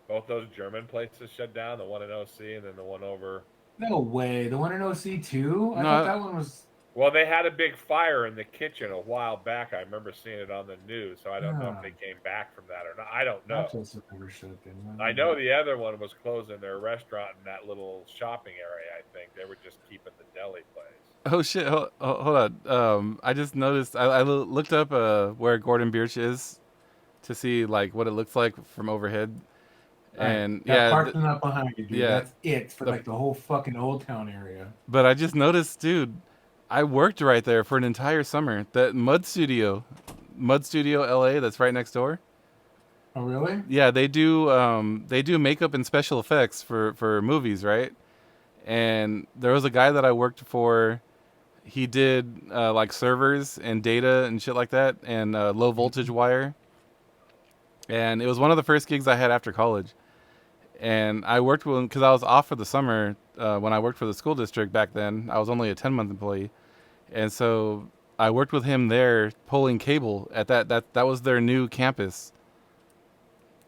Both those German places shut down. The one in OC and then the one over. No way. The one in OC too? I No, thought that one was. Well, they had a big fire in the kitchen a while back. I remember seeing it on the news, so I don't know if they came back from that or not. I don't know. I know the other one was closing their restaurant in that little shopping area. I think they were just keeping the deli place. Oh shit! Hold on. I just noticed. I looked up where Gordon Biersch is to see like what it looks like from overhead. And that parking lot behind you, dude. Yeah, that's it for like the whole fucking Old Town area. But I just noticed, dude, I worked right there for an entire summer. That Mud Studio LA, that's right next door. Oh really? Yeah, they do makeup and special effects for movies, right? And there was a guy that I worked for. He did like servers and data and shit like that, and low voltage wire. And it was one of the first gigs I had after college. And I worked with him because I was off for the summer when I worked for the school district back then. I was only a 10-month employee. And so I worked with him there pulling cable at that was their new campus.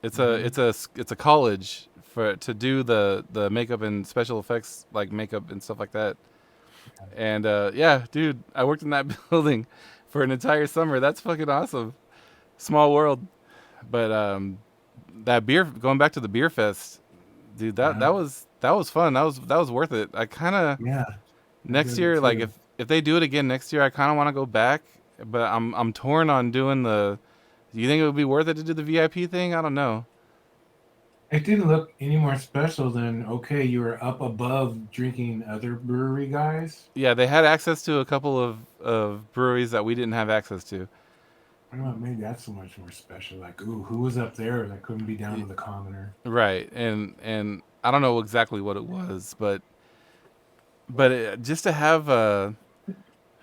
It's a college to do the makeup and special effects, like makeup and stuff like that. And yeah, dude, I worked in that building for an entire summer. That's fucking awesome. Small world. But that beer, going back to the beer fest, dude, that was fun. That was worth it. I kind of next year, like if they do it again next year, I kind of want to go back, but I'm torn on doing the. Do you think it would be worth it to do the VIP thing? I don't know. It didn't look any more special than you were up above drinking other brewery guys. Yeah, they had access to a couple of breweries that we didn't have access to. I don't know, maybe that's so much more special. Like, ooh, who was up there that couldn't be down with the commoner? Right, and I don't know exactly what it was, but just to have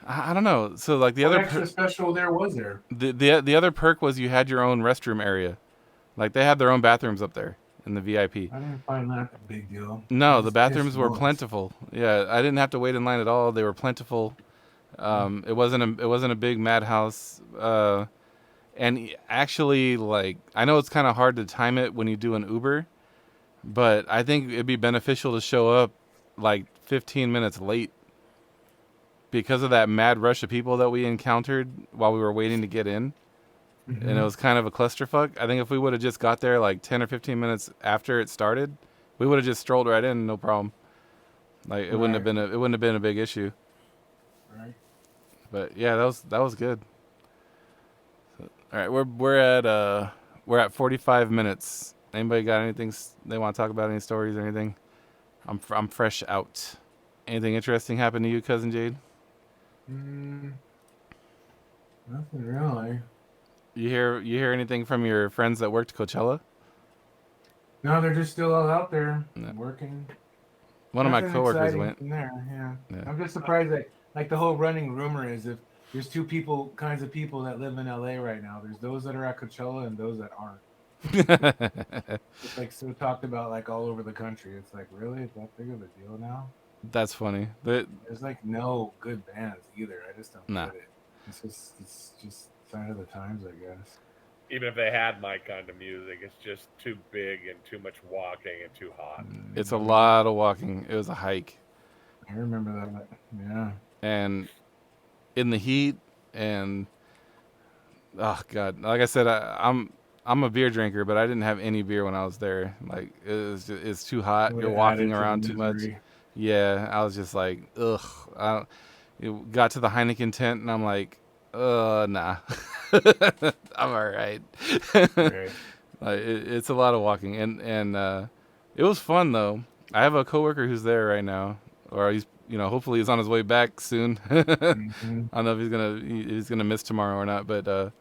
I don't know. So like what extra special there was there? The other perk was you had your own restroom area, like they had their own bathrooms up there in the VIP. I didn't find that a big deal. No, the bathrooms were plentiful. Yeah, I didn't have to wait in line at all. They were plentiful. It wasn't a big madhouse. And actually, like, I know it's kind of hard to time it when you do an Uber, but I think it'd be beneficial to show up like 15 minutes late because of that mad rush of people that we encountered while we were waiting to get in. Mm-hmm. And it was kind of a clusterfuck. I think if we would have just got there like 10 or 15 minutes after it started, we would have just strolled right in, no problem. Like it wouldn't have been a big issue. Right. But yeah, that was good. All right, we're at 45 minutes. Anybody got anything they want to talk about? Any stories or anything? I'm fresh out. Anything interesting happened to you, Cousin Jade? Nothing really. You hear anything from your friends that worked Coachella? No, they're just still all out there working. One of my coworkers went. There, yeah. I'm just surprised that like the whole running rumor is if there's two kinds of people that live in LA right now. There's those that are at Coachella and those that aren't. It's like so talked about like all over the country. It's like, really? Is that big of a deal now? That's funny. There's like no good bands either. I just don't get it. It's just sign of the times, I guess. even if they had my kind of music, it's just too big and too much walking and too hot. It's a lot of walking. It was a hike, I remember that. Yeah. and in the heat, and oh god, like I said, I'm a beer drinker, but I didn't have any beer when I was there. Like it's too hot. Would You're have walking added to the around too much. misery. Yeah, I was just like, ugh. It got to the Heineken tent, and I'm like, nah, I'm all right. Right. It's a lot of walking, and it was fun though. I have a coworker who's there right now, or he's hopefully he's on his way back soon. I Mhm. don't know if he's gonna miss tomorrow or not, but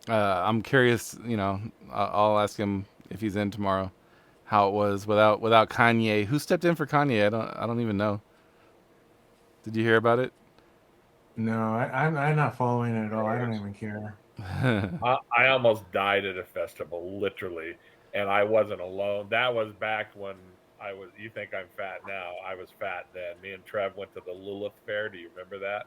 I'm curious. I'll ask him if he's in tomorrow. How it was without Kanye. Who stepped in for Kanye? I don't even know. Did you hear about it? No, I'm not following it at all. I don't even care. I almost died at a festival, literally, and I wasn't alone. That was back when I was. You think I'm fat now? I was fat then. Me and Trev went to the Lilith Fair. Do you remember that?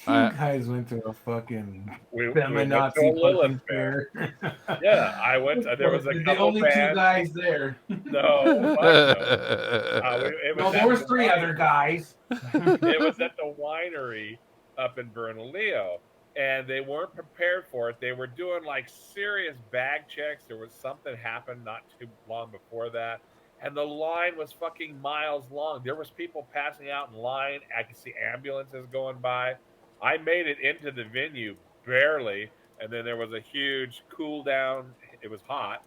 You I guys went to a fucking We went to a feminazi Lilith fucking fair. fair. Yeah, I went. There was a The couple only two bands. guys there. No, fuck no. It was No, there at was the three other guys. it was at the winery up in Bernalillo, and they weren't prepared for it. They were doing like serious bag checks. There was something happened not too long before that, and the line was fucking miles long. There was people passing out in line. I could see ambulances going by. I made it into the venue barely, and then there was a huge cool down. It was hot,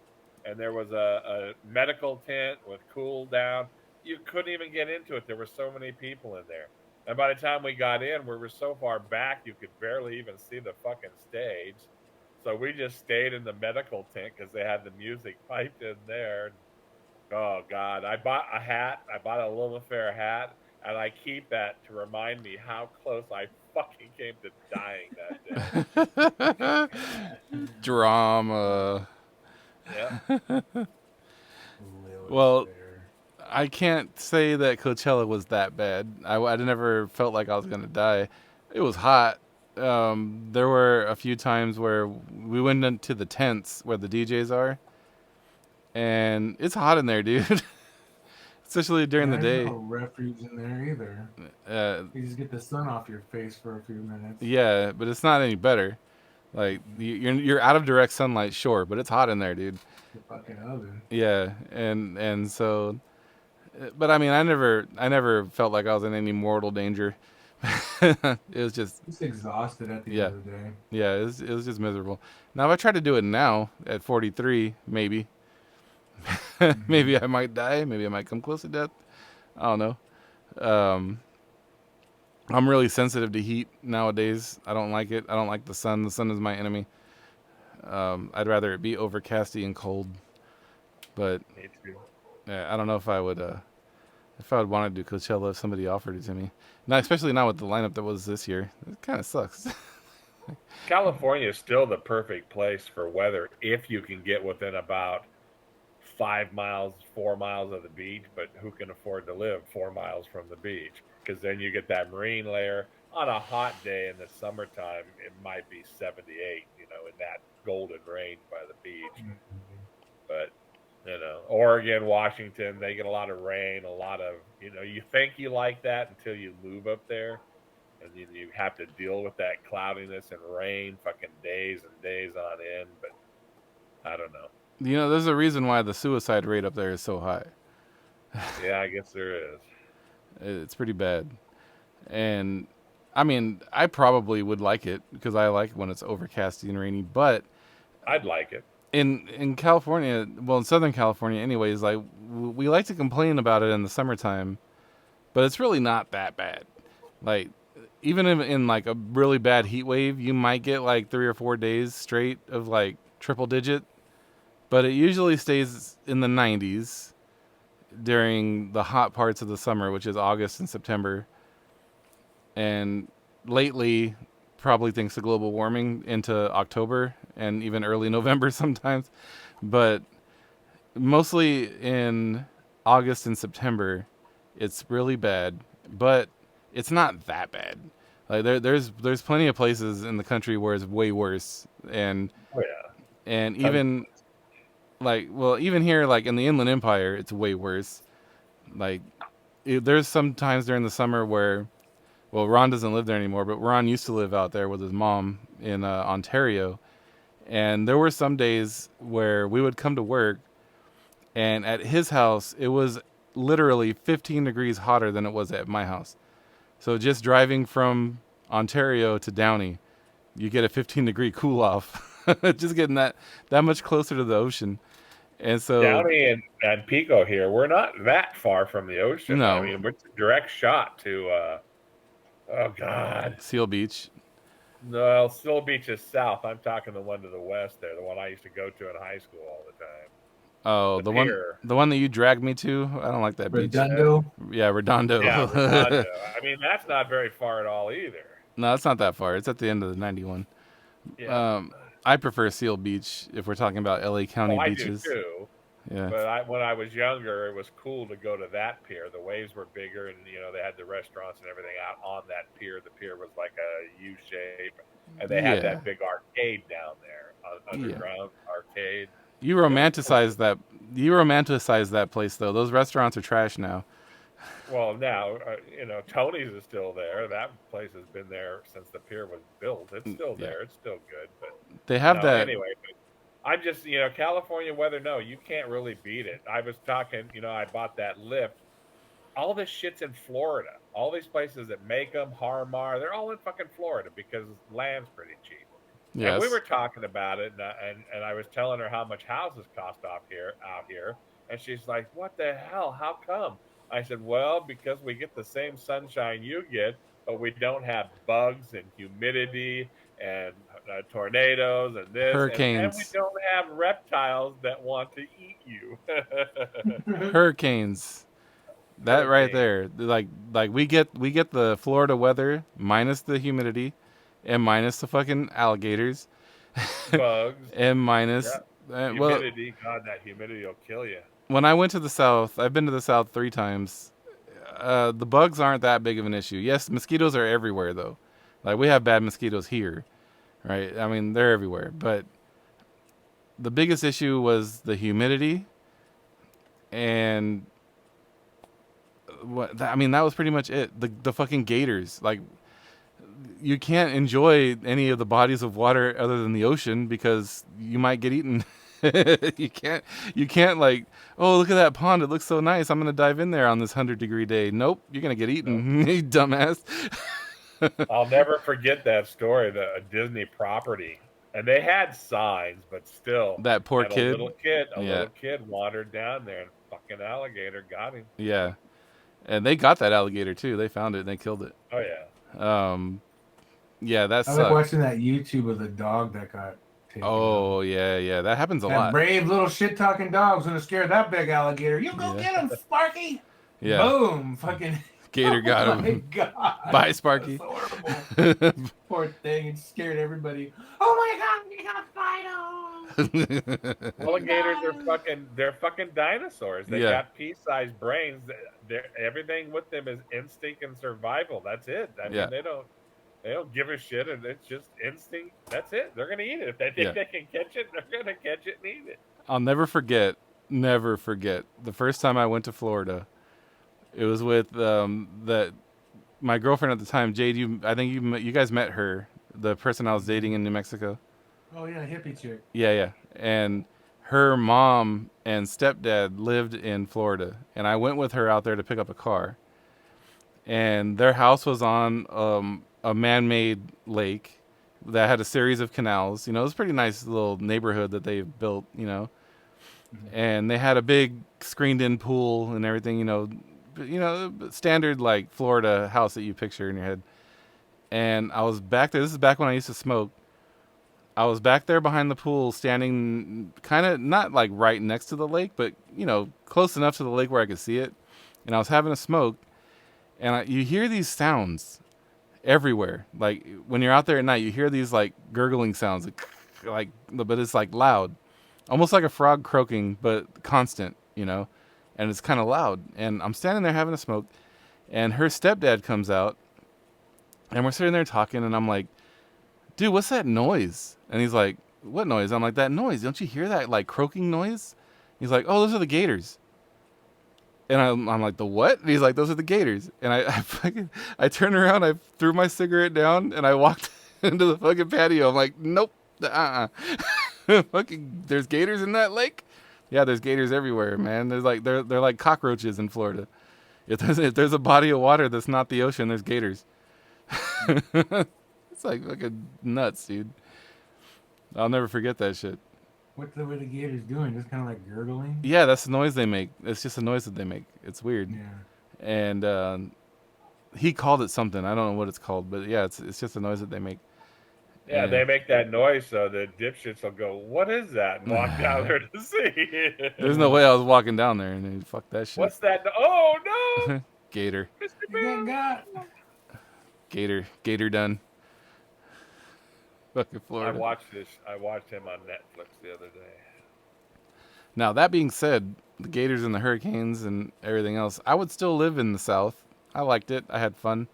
and there was a medical tent with cool down. You couldn't even get into it. There were so many people in there. And by the time we got in, we were so far back you could barely even see the fucking stage. So we just stayed in the medical tent because they had the music piped in there. Oh God, I bought a hat. I bought a Lilith Fair hat, and I keep that to remind me how close I fucking came to dying that day. Drama. Yeah, Lilith Well, Fair. I can't say that Coachella was that bad. I never felt like I was gonna die. It was hot. There were a few times where we went into the tents where the DJs are, and it's hot in there, dude. Especially during the There's day. no refuge in there either. Uh, You just get the sun off your face for a few minutes. yeah, but it's not any better. Like you're out of direct sunlight, sure, but it's hot in there, dude. The fucking oven. Yeah, and so, but I mean, I never felt like I was in any mortal danger. It was just, Just exhausted at the yeah, end of the day. yeah, it was just miserable. Now, if I try to do it now at 43, maybe, maybe I might die. Maybe I might come close to death. I don't know. Um, I'm really sensitive to heat nowadays. I don't like it. I don't like the sun. The sun is my enemy. I'd rather it be overcasty and cold. But me too. I don't know if I would want to do Coachella if somebody offered it to me. Not especially not with the lineup that was this year. It kind of sucks. California is still the perfect place for weather if you can get within about 5 miles, 4 miles of the beach. But who can afford to live 4 miles from the beach? Because then you get that marine layer. On a hot day in the summertime, it might be 78, in that golden range by the beach. But, Oregon, Washington, they get a lot of rain, a lot of, you think you like that until you move up there. And you have to deal with that cloudiness and rain fucking days and days on end. But I don't know. There's a reason why the suicide rate up there is so high. Yeah, I guess there is. It's pretty bad. And I mean, I probably would like it because I like when it's overcasty and rainy. But I'd like it. in California, well, in Southern California, anyways, like we like to complain about it in the summertime, but it's really not that bad. Like even in like a really bad heat wave, you might get like 3 or 4 days straight of like triple digit, but it usually stays in the 90s during the hot parts of the summer, which is August and September. And lately, probably thanks to global warming, into October and even early November sometimes. But mostly in August and September, it's really bad, but it's not that bad. Like there's plenty of places in the country where it's way worse, and Oh yeah. even like, well, even here, like in the Inland Empire, it's way worse. Like there's some times during the summer where, well, Ron doesn't live there anymore, but Ron used to live out there with his mom in Ontario, and there were some days where we would come to work, and at his house it was literally 15 degrees hotter than it was at my house. So just driving from Ontario to Downey, you get a 15-degree cool off. Just getting that much closer to the ocean. And so Downey and Pico here, we're not that far from the ocean. No. I mean, it's a direct shot to, oh God. Seal Beach. No, Still Beach is south. I'm talking the one to the west there, the one I used to go to in high school all the time. Oh, the one that you dragged me to. I don't like that beach. Redondo. Yeah, Redondo. Yeah, Redondo. I mean, that's not very far at all either. No, it's not that far. It's at the end of the 91. Yeah. I prefer Seal Beach if we're talking about LA County beaches. I do too. Yeah. But when I was younger, it was cool to go to that pier. The waves were bigger, and they had the restaurants and everything out on that pier. The pier was like a U shape, and they had that big arcade down there, underground arcade. You romanticize that. You romanticize that place though. Those restaurants are trash now. Well, now Tony's is still there. That place has been there since the pier was built. It's still there. It's still good, but they have that anyway. I'm just, California weather. No, you can't really beat it. I was talking, I bought that lift. All this shit's in Florida. All these places that make them, Har-Mar, they're all in fucking Florida because land's pretty cheap. Yes. And we were talking about it, and I was telling her how much houses cost out here, and she's like, "What the hell? How come?" I said, "Well, because we get the same sunshine you get, but we don't have bugs and humidity and tornadoes and this hurricanes, and we don't have reptiles that want to eat you." Hurricanes. That right there, like we get the Florida weather minus the humidity, and minus the fucking alligators, bugs, and minus humidity. God, that humidity will kill you. When I went to the South, I've been to the South 3 times. The bugs aren't that big of an issue. Yes, mosquitoes are everywhere though. Like we have bad mosquitoes here, right? I mean, they're everywhere. But the biggest issue was the humidity, and that was pretty much it. The fucking gators. Like, you can't enjoy any of the bodies of water other than the ocean because you might get eaten. You can't like, oh, look at that pond, it looks so nice, I'm gonna dive in there on this 100-degree day. Nope, you're gonna get eaten. You dumbass. I'll never forget that story, a Disney property, and they had signs, but still, that poor kid, a little kid wandered down there, and fucking alligator got him. Yeah, and they got that alligator too. They found it and they killed it. Oh yeah. Yeah, that's. I like watching that YouTube of the dog that got taken. Oh yeah, that happens a lot. Brave little shit talking dog's gonna scare that big alligator. You go get him, Sparky. Yeah. Boom, fucking. Gator got him. Oh my God. Bye, Sparky. That's horrible. Poor thing. It scared everybody. Oh my God, we gotta fight him. Alligators they're fucking dinosaurs. They got pea-sized brains. Everything with them is instinct and survival. That's it. I mean, they don't give a shit, and it's just instinct. That's it. They're gonna eat it. If they think they can catch it, they're gonna catch it and eat it. I'll never forget the first time I went to Florida. It was with my girlfriend at the time, Jade. I think you guys met her, the person I was dating in New Mexico. Oh yeah, hippie chick. Yeah, and her mom and stepdad lived in Florida, and I went with her out there to pick up a car. And their house was on a man-made lake that had a series of canals. It was a pretty nice little neighborhood that they built. And they had a big screened-in pool and everything. Standard like Florida house that you picture in your head. And I was back there. This is back when I used to smoke. I was back there behind the pool, standing kind of not like right next to the lake, but close enough to the lake where I could see it. And I was having a smoke, and you hear these sounds everywhere. Like when you're out there at night, you hear these like gurgling sounds, but it's like loud, almost like a frog croaking, but constant. And it's kind of loud. And I'm standing there having a smoke, and her stepdad comes out, And we're sitting there talking, and I'm like, dude, what's that noise? And he's like, what noise? I'm like, that noise. Don't you hear that, like, croaking noise? He's like, oh, those are the gators. And I'm like, the what? And he's like, those are the gators. And I turned around, I threw my cigarette down, and I walked into the fucking patio. I'm like, nope, fucking, there's gators in that lake? Yeah, there's gators everywhere, man. There's like, they're like cockroaches in Florida. If there's a body of water that's not the ocean, there's gators. It's like fucking nuts, dude. I'll never forget that shit. What's the gators doing? Just kind of like gurgling? Yeah, that's the noise they make. It's just a noise that they make. It's weird. Yeah. And he called it something. I don't know what it's called, but yeah, it's just a noise that they make. Yeah, And they make that noise so the dipshits will go, "What is that?" and walk down there to see. There's no way I was walking down there and then fuck that shit. What's that? Oh no! Gator. Mr. Bear. Gator done. Fucking Florida. I watched him on Netflix the other day. Now, that being said, the gators and the hurricanes and everything else, I would still live in the South. I liked it. I had fun.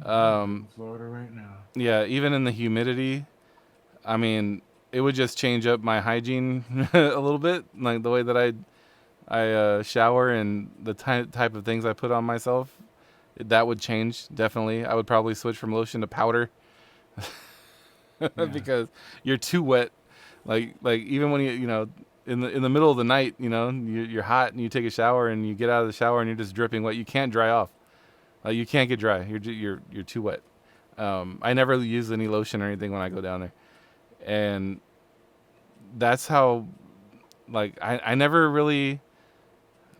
Florida right now. Yeah, even in the humidity, I mean, it would just change up my hygiene a little bit, like the way that I shower and the type of things I put on myself. That would change, definitely. I would probably switch from lotion to powder. Because you're too wet, like even when you know in the middle of the night, you know you're hot and you take a shower and you get out of the shower and you're just dripping wet. You can't dry off, you can't get dry. You're too wet. I never use any lotion or anything when I go down there, and that's how, like I never really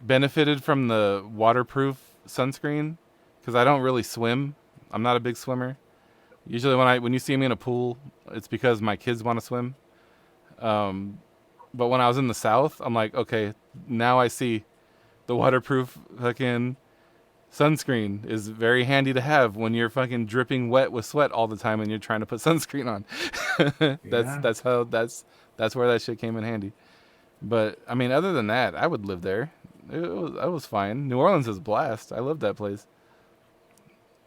benefited from the waterproof sunscreen because I don't really swim. I'm not a big swimmer. Usually when you see me in a pool, it's because my kids want to swim. But when I was in the South, I'm like, okay, now I see the waterproof fucking sunscreen is very handy to have when you're fucking dripping wet with sweat all the time and you're trying to put sunscreen on. That's where that shit came in handy. But I mean, other than that, I would live there. It was fine. New Orleans is a blast. I love that place.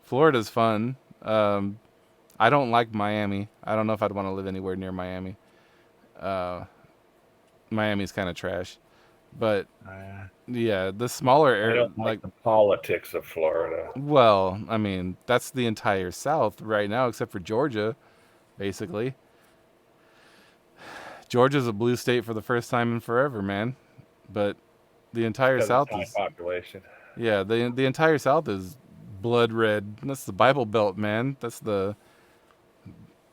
Florida's fun. I don't like Miami. I don't know if I'd want to live anywhere near Miami. Miami's kind of trash. But, yeah, the smaller area... I don't like the politics of Florida. Well, I mean, that's the entire South right now, except for Georgia, basically. Georgia's a blue state for the first time in forever, man. But the entire South is... population. Yeah, the entire South is blood red. That's the Bible Belt, man. That's the...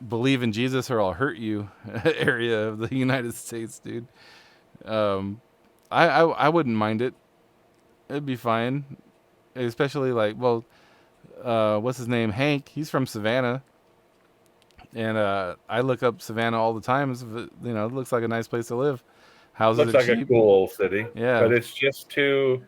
believe in Jesus or I'll hurt you area of the United States, dude. I wouldn't mind it. It'd be fine. Especially like, well, what's his name? Hank. He's from Savannah. And I look up Savannah all the time. You know, it looks like a nice place to live. Houses looks like cheap. a cool city. Yeah. But it's just too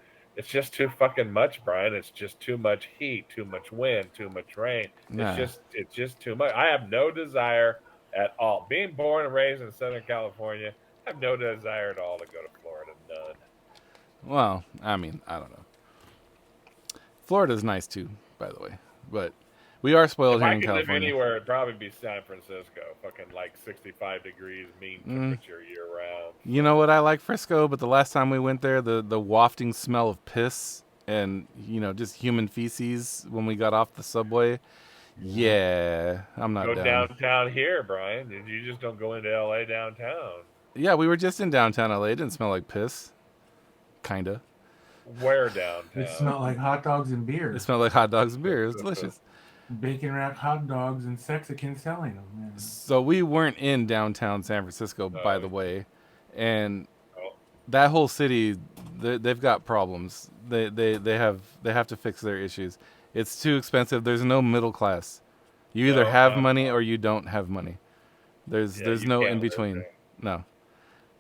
fucking much, Brian. It's just too much heat, too much wind, too much rain. Nah. It's just too much. I have no desire at all. Being born and raised in Southern California, I have no desire at all to go to Florida. None. Well, I mean, I don't know. Florida's nice too, by the way. But we are spoiled here in California. If I could live anywhere, it'd probably be San Francisco. Fucking like 65 degrees mean temperature year round. You know what? I like Frisco, but the last time we went there, the wafting smell of piss and, you know, just human feces when we got off the subway. Yeah, I'm not down. Go downtown here, Brian. You just don't go into LA downtown. Yeah, we were just in downtown LA. It didn't smell like piss. Kinda. Where downtown? It smelled like hot dogs and beer. It smelled like hot dogs and beer. It was delicious. Bacon wrapped hot dogs and Mexicans selling them. Man. So we weren't in downtown San Francisco, by the way, and that whole city, they've got problems. They have to fix their issues. It's too expensive. There's no middle class. You either have money or you don't have money. There's no in between. No.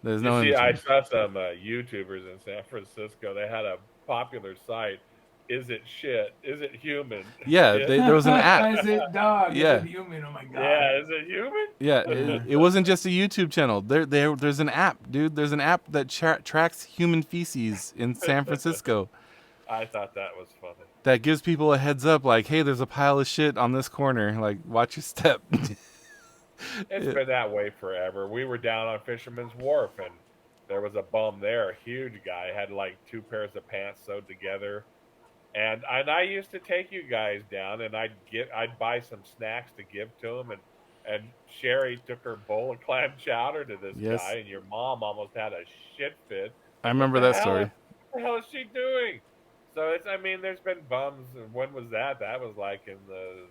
There's no in between. I saw some YouTubers in San Francisco. They had a popular site. Is it shit? Is it human? Yeah, there was an app. Is it dog? Yeah. Is it human? Oh my god. Yeah, is it human? Yeah, it wasn't just a YouTube channel. There's an app, dude. There's an app that tracks human feces in San Francisco. I thought that was funny. that gives people a heads up, like, hey, there's a pile of shit on this corner. Like, watch your step. It's been that way forever. We were down on Fisherman's Wharf, and there was a bum there, a huge guy, had like two pairs of pants sewed together. And I used to take you guys down, and I'd buy some snacks to give to him, and Sherry took her bowl of clam chowder to this guy, Yes, and your mom almost had a shit fit. I Like, what remember the that hell? story. What the hell is she doing? So I mean, there's been bums. And when was that? That was like in the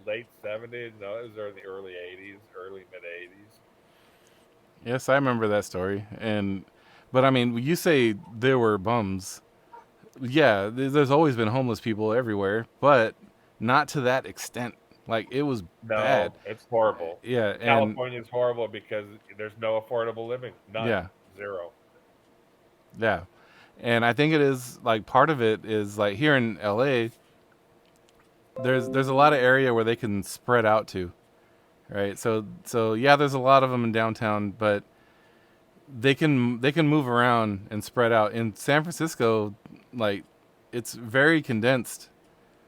late '70s. No, it was early '80s, early mid '80s. Yes, I remember that story. But I mean, you say there were bums. Yeah, there's always been homeless people everywhere, but not to that extent. Like, it was bad. No, it's horrible. Yeah, and California is horrible because there's no affordable living. None. yeah, Zero. yeah. And I think it is like part of it is like here in LA, there's a lot of area where they can spread out to, right? So yeah, there's a lot of them in downtown, but they can move around and spread out. In San Francisco, like, it's very condensed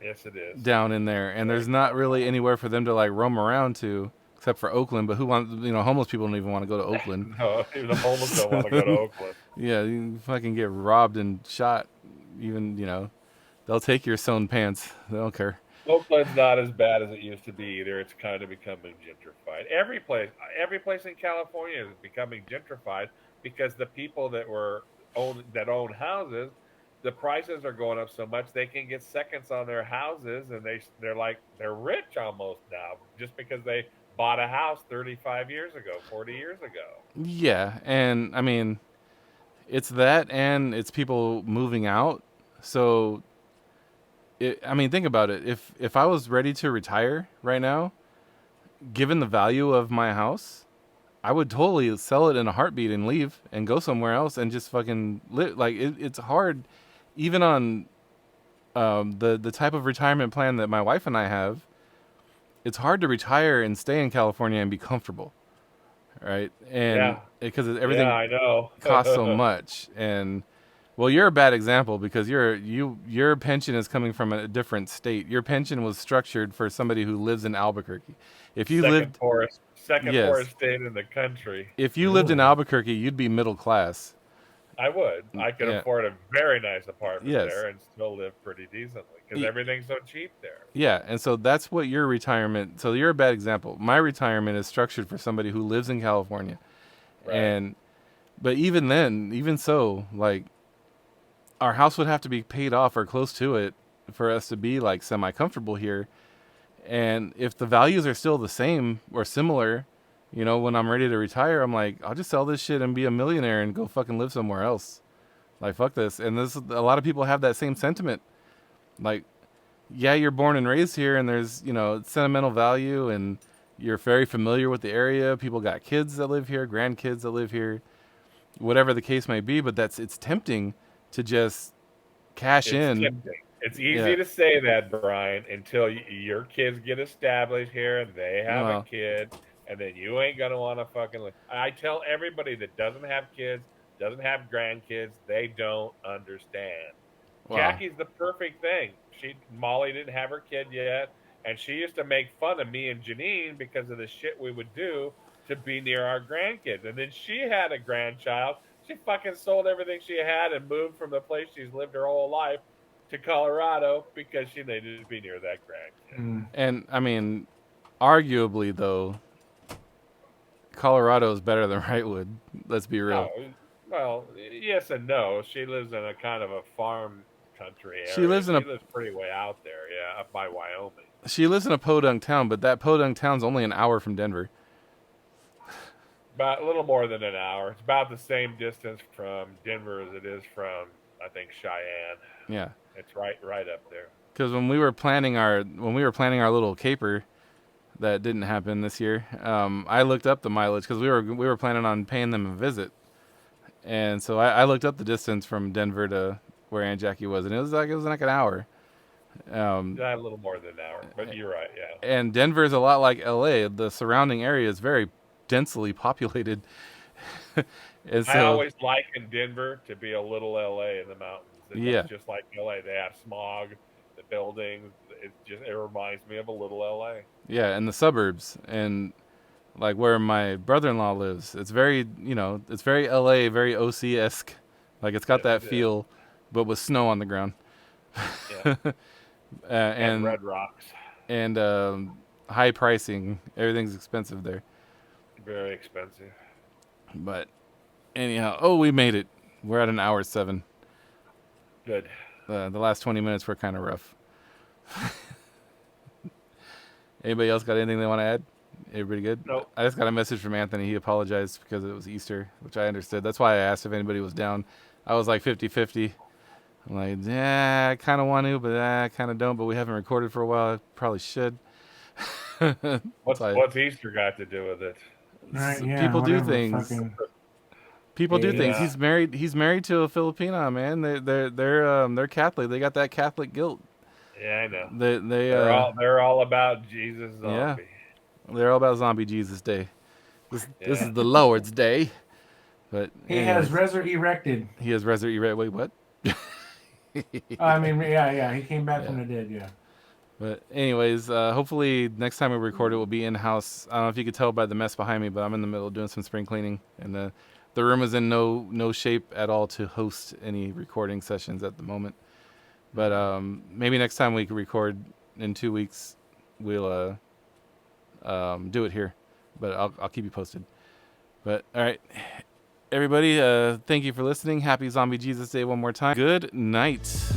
Yes, it is. down in there, and Very there's not really small. anywhere for them to like roam around to, except for Oakland. But who want, homeless people don't even want to go to Oakland. No, even the homeless don't want to go to So, Oakland. yeah, you fucking get robbed and shot. Even they'll take your sewn pants. They don't care. Oakland's not as bad as it used to be either. It's kind of becoming gentrified. Every place in California is becoming gentrified because the people that own houses, the prices are going up so much they can get seconds on their houses, and they're rich almost now just because they bought a house 35 years ago, 40 years ago. Yeah, and I mean, it's that, and it's people moving out. So, I mean, think about it. If I was ready to retire right now, given the value of my house, I would totally sell it in a heartbeat and leave and go somewhere else and just fucking live. Like, it's hard, even on the type of retirement plan that my wife and I have. It's hard to retire and stay in California and be comfortable, right? And Yeah, because yeah, everything I know. costs so much. And well, you're a bad example because your pension is coming from a different state. Your pension was structured for somebody who lives in Albuquerque. If you lived, Second yes, poorest state in the country. if you lived in Albuquerque, you'd be middle class. I would. I could Yeah. afford a very nice apartment Yes. there and still live pretty decently because Y- everything's so cheap there. Yeah, and so that's what your retirement. So you're a bad example. My retirement is structured for somebody who lives in California, Right. and but even then, even so, like, our house would have to be paid off or close to it for us to be like semi comfortable here. And if the values are still the same or similar, when I'm ready to retire, I'm like, I'll just sell this shit and be a millionaire and go fucking live somewhere else. Like, fuck this. And this, a lot of people have that same sentiment. Like, yeah, you're born and raised here, and there's sentimental value, and you're very familiar with the area. People got kids that live here, grandkids that live here, whatever the case may be. But it's tempting to just cash It's in. tempting. It's Yeah. easy to say that, Brian, until your kids get established here and they have a Well, kid, and then you ain't gonna want to fucking. I tell everybody that doesn't have kids, doesn't have grandkids, they don't understand. wow. Jackie's the perfect thing. Molly didn't have her kid yet, and she used to make fun of me and Janine because of the shit we would do to be near our grandkids. And then she had a grandchild. She fucking sold everything she had and moved from the place she's lived her whole life to Colorado because she needed to be near that grandkid. And I mean, arguably though, Colorado is better than Wrightwood. Let's be real. Oh, well, yes and no. She lives in a kind of a farm country She area. lives in She a lives pretty way out there, yeah, up by Wyoming. she lives in a podunk town, but that podunk town's only an hour from Denver. About a little more than an hour. It's about the same distance from Denver as it is from, I think, Cheyenne. Yeah. It's right up there. Because when we were planning our little caper that didn't happen this year, I looked up the mileage because we were planning on paying them a visit, and so I looked up the distance from Denver to where Aunt Jackie was, and it was like an hour. Um, Yeah, a little more than an hour, but you're right. Yeah, and Denver is a lot like LA. The surrounding area is very densely populated, and I so always liken Denver to be a little LA in the mountains. It looks yeah, just like LA. They have smog. The buildings. It reminds me of a little LA. Yeah, and the suburbs and like where my brother-in-law lives. It's very, it's very LA, very OC-esque. Like it's got Yes, that it is. feel, but with snow on the ground. Yeah, and and Red Rocks, and high pricing. Everything's expensive there. very expensive. But anyhow, we made it. We're at an hour 7. Good. The last 20 minutes were kind of rough. Anybody else got anything they want to add? Everybody good? Nope. I just got a message from Anthony. He apologized because it was Easter, which I understood. That's why I asked if anybody was down. I was like 50-50. I'm like, yeah, I kind of want to, but I kind of don't. But we haven't recorded for a while. I probably should. What's Easter got to do with it? Right, yeah, People do whatever, things. fucking- People do things. Yeah. He's married to a Filipina, man. They're Catholic. They got that Catholic guilt. Yeah, I know. They're all about Jesus zombie. Yeah. They're all about Zombie Jesus Day. This Yeah. is the Lord's Day. But He anyways, has resurrected. He has resurrected. Wait, what? I mean, yeah, he came back from the dead, yeah. But anyways, hopefully next time we record it will be in-house. I don't know if you could tell by the mess behind me, but I'm in the middle of doing some spring cleaning, and the room is in no shape at all to host any recording sessions at the moment. But maybe next time we can record in 2 weeks, we'll do it here. But I'll keep you posted. But all right, everybody, thank you for listening. Happy Zombie Jesus Day one more time. Good night.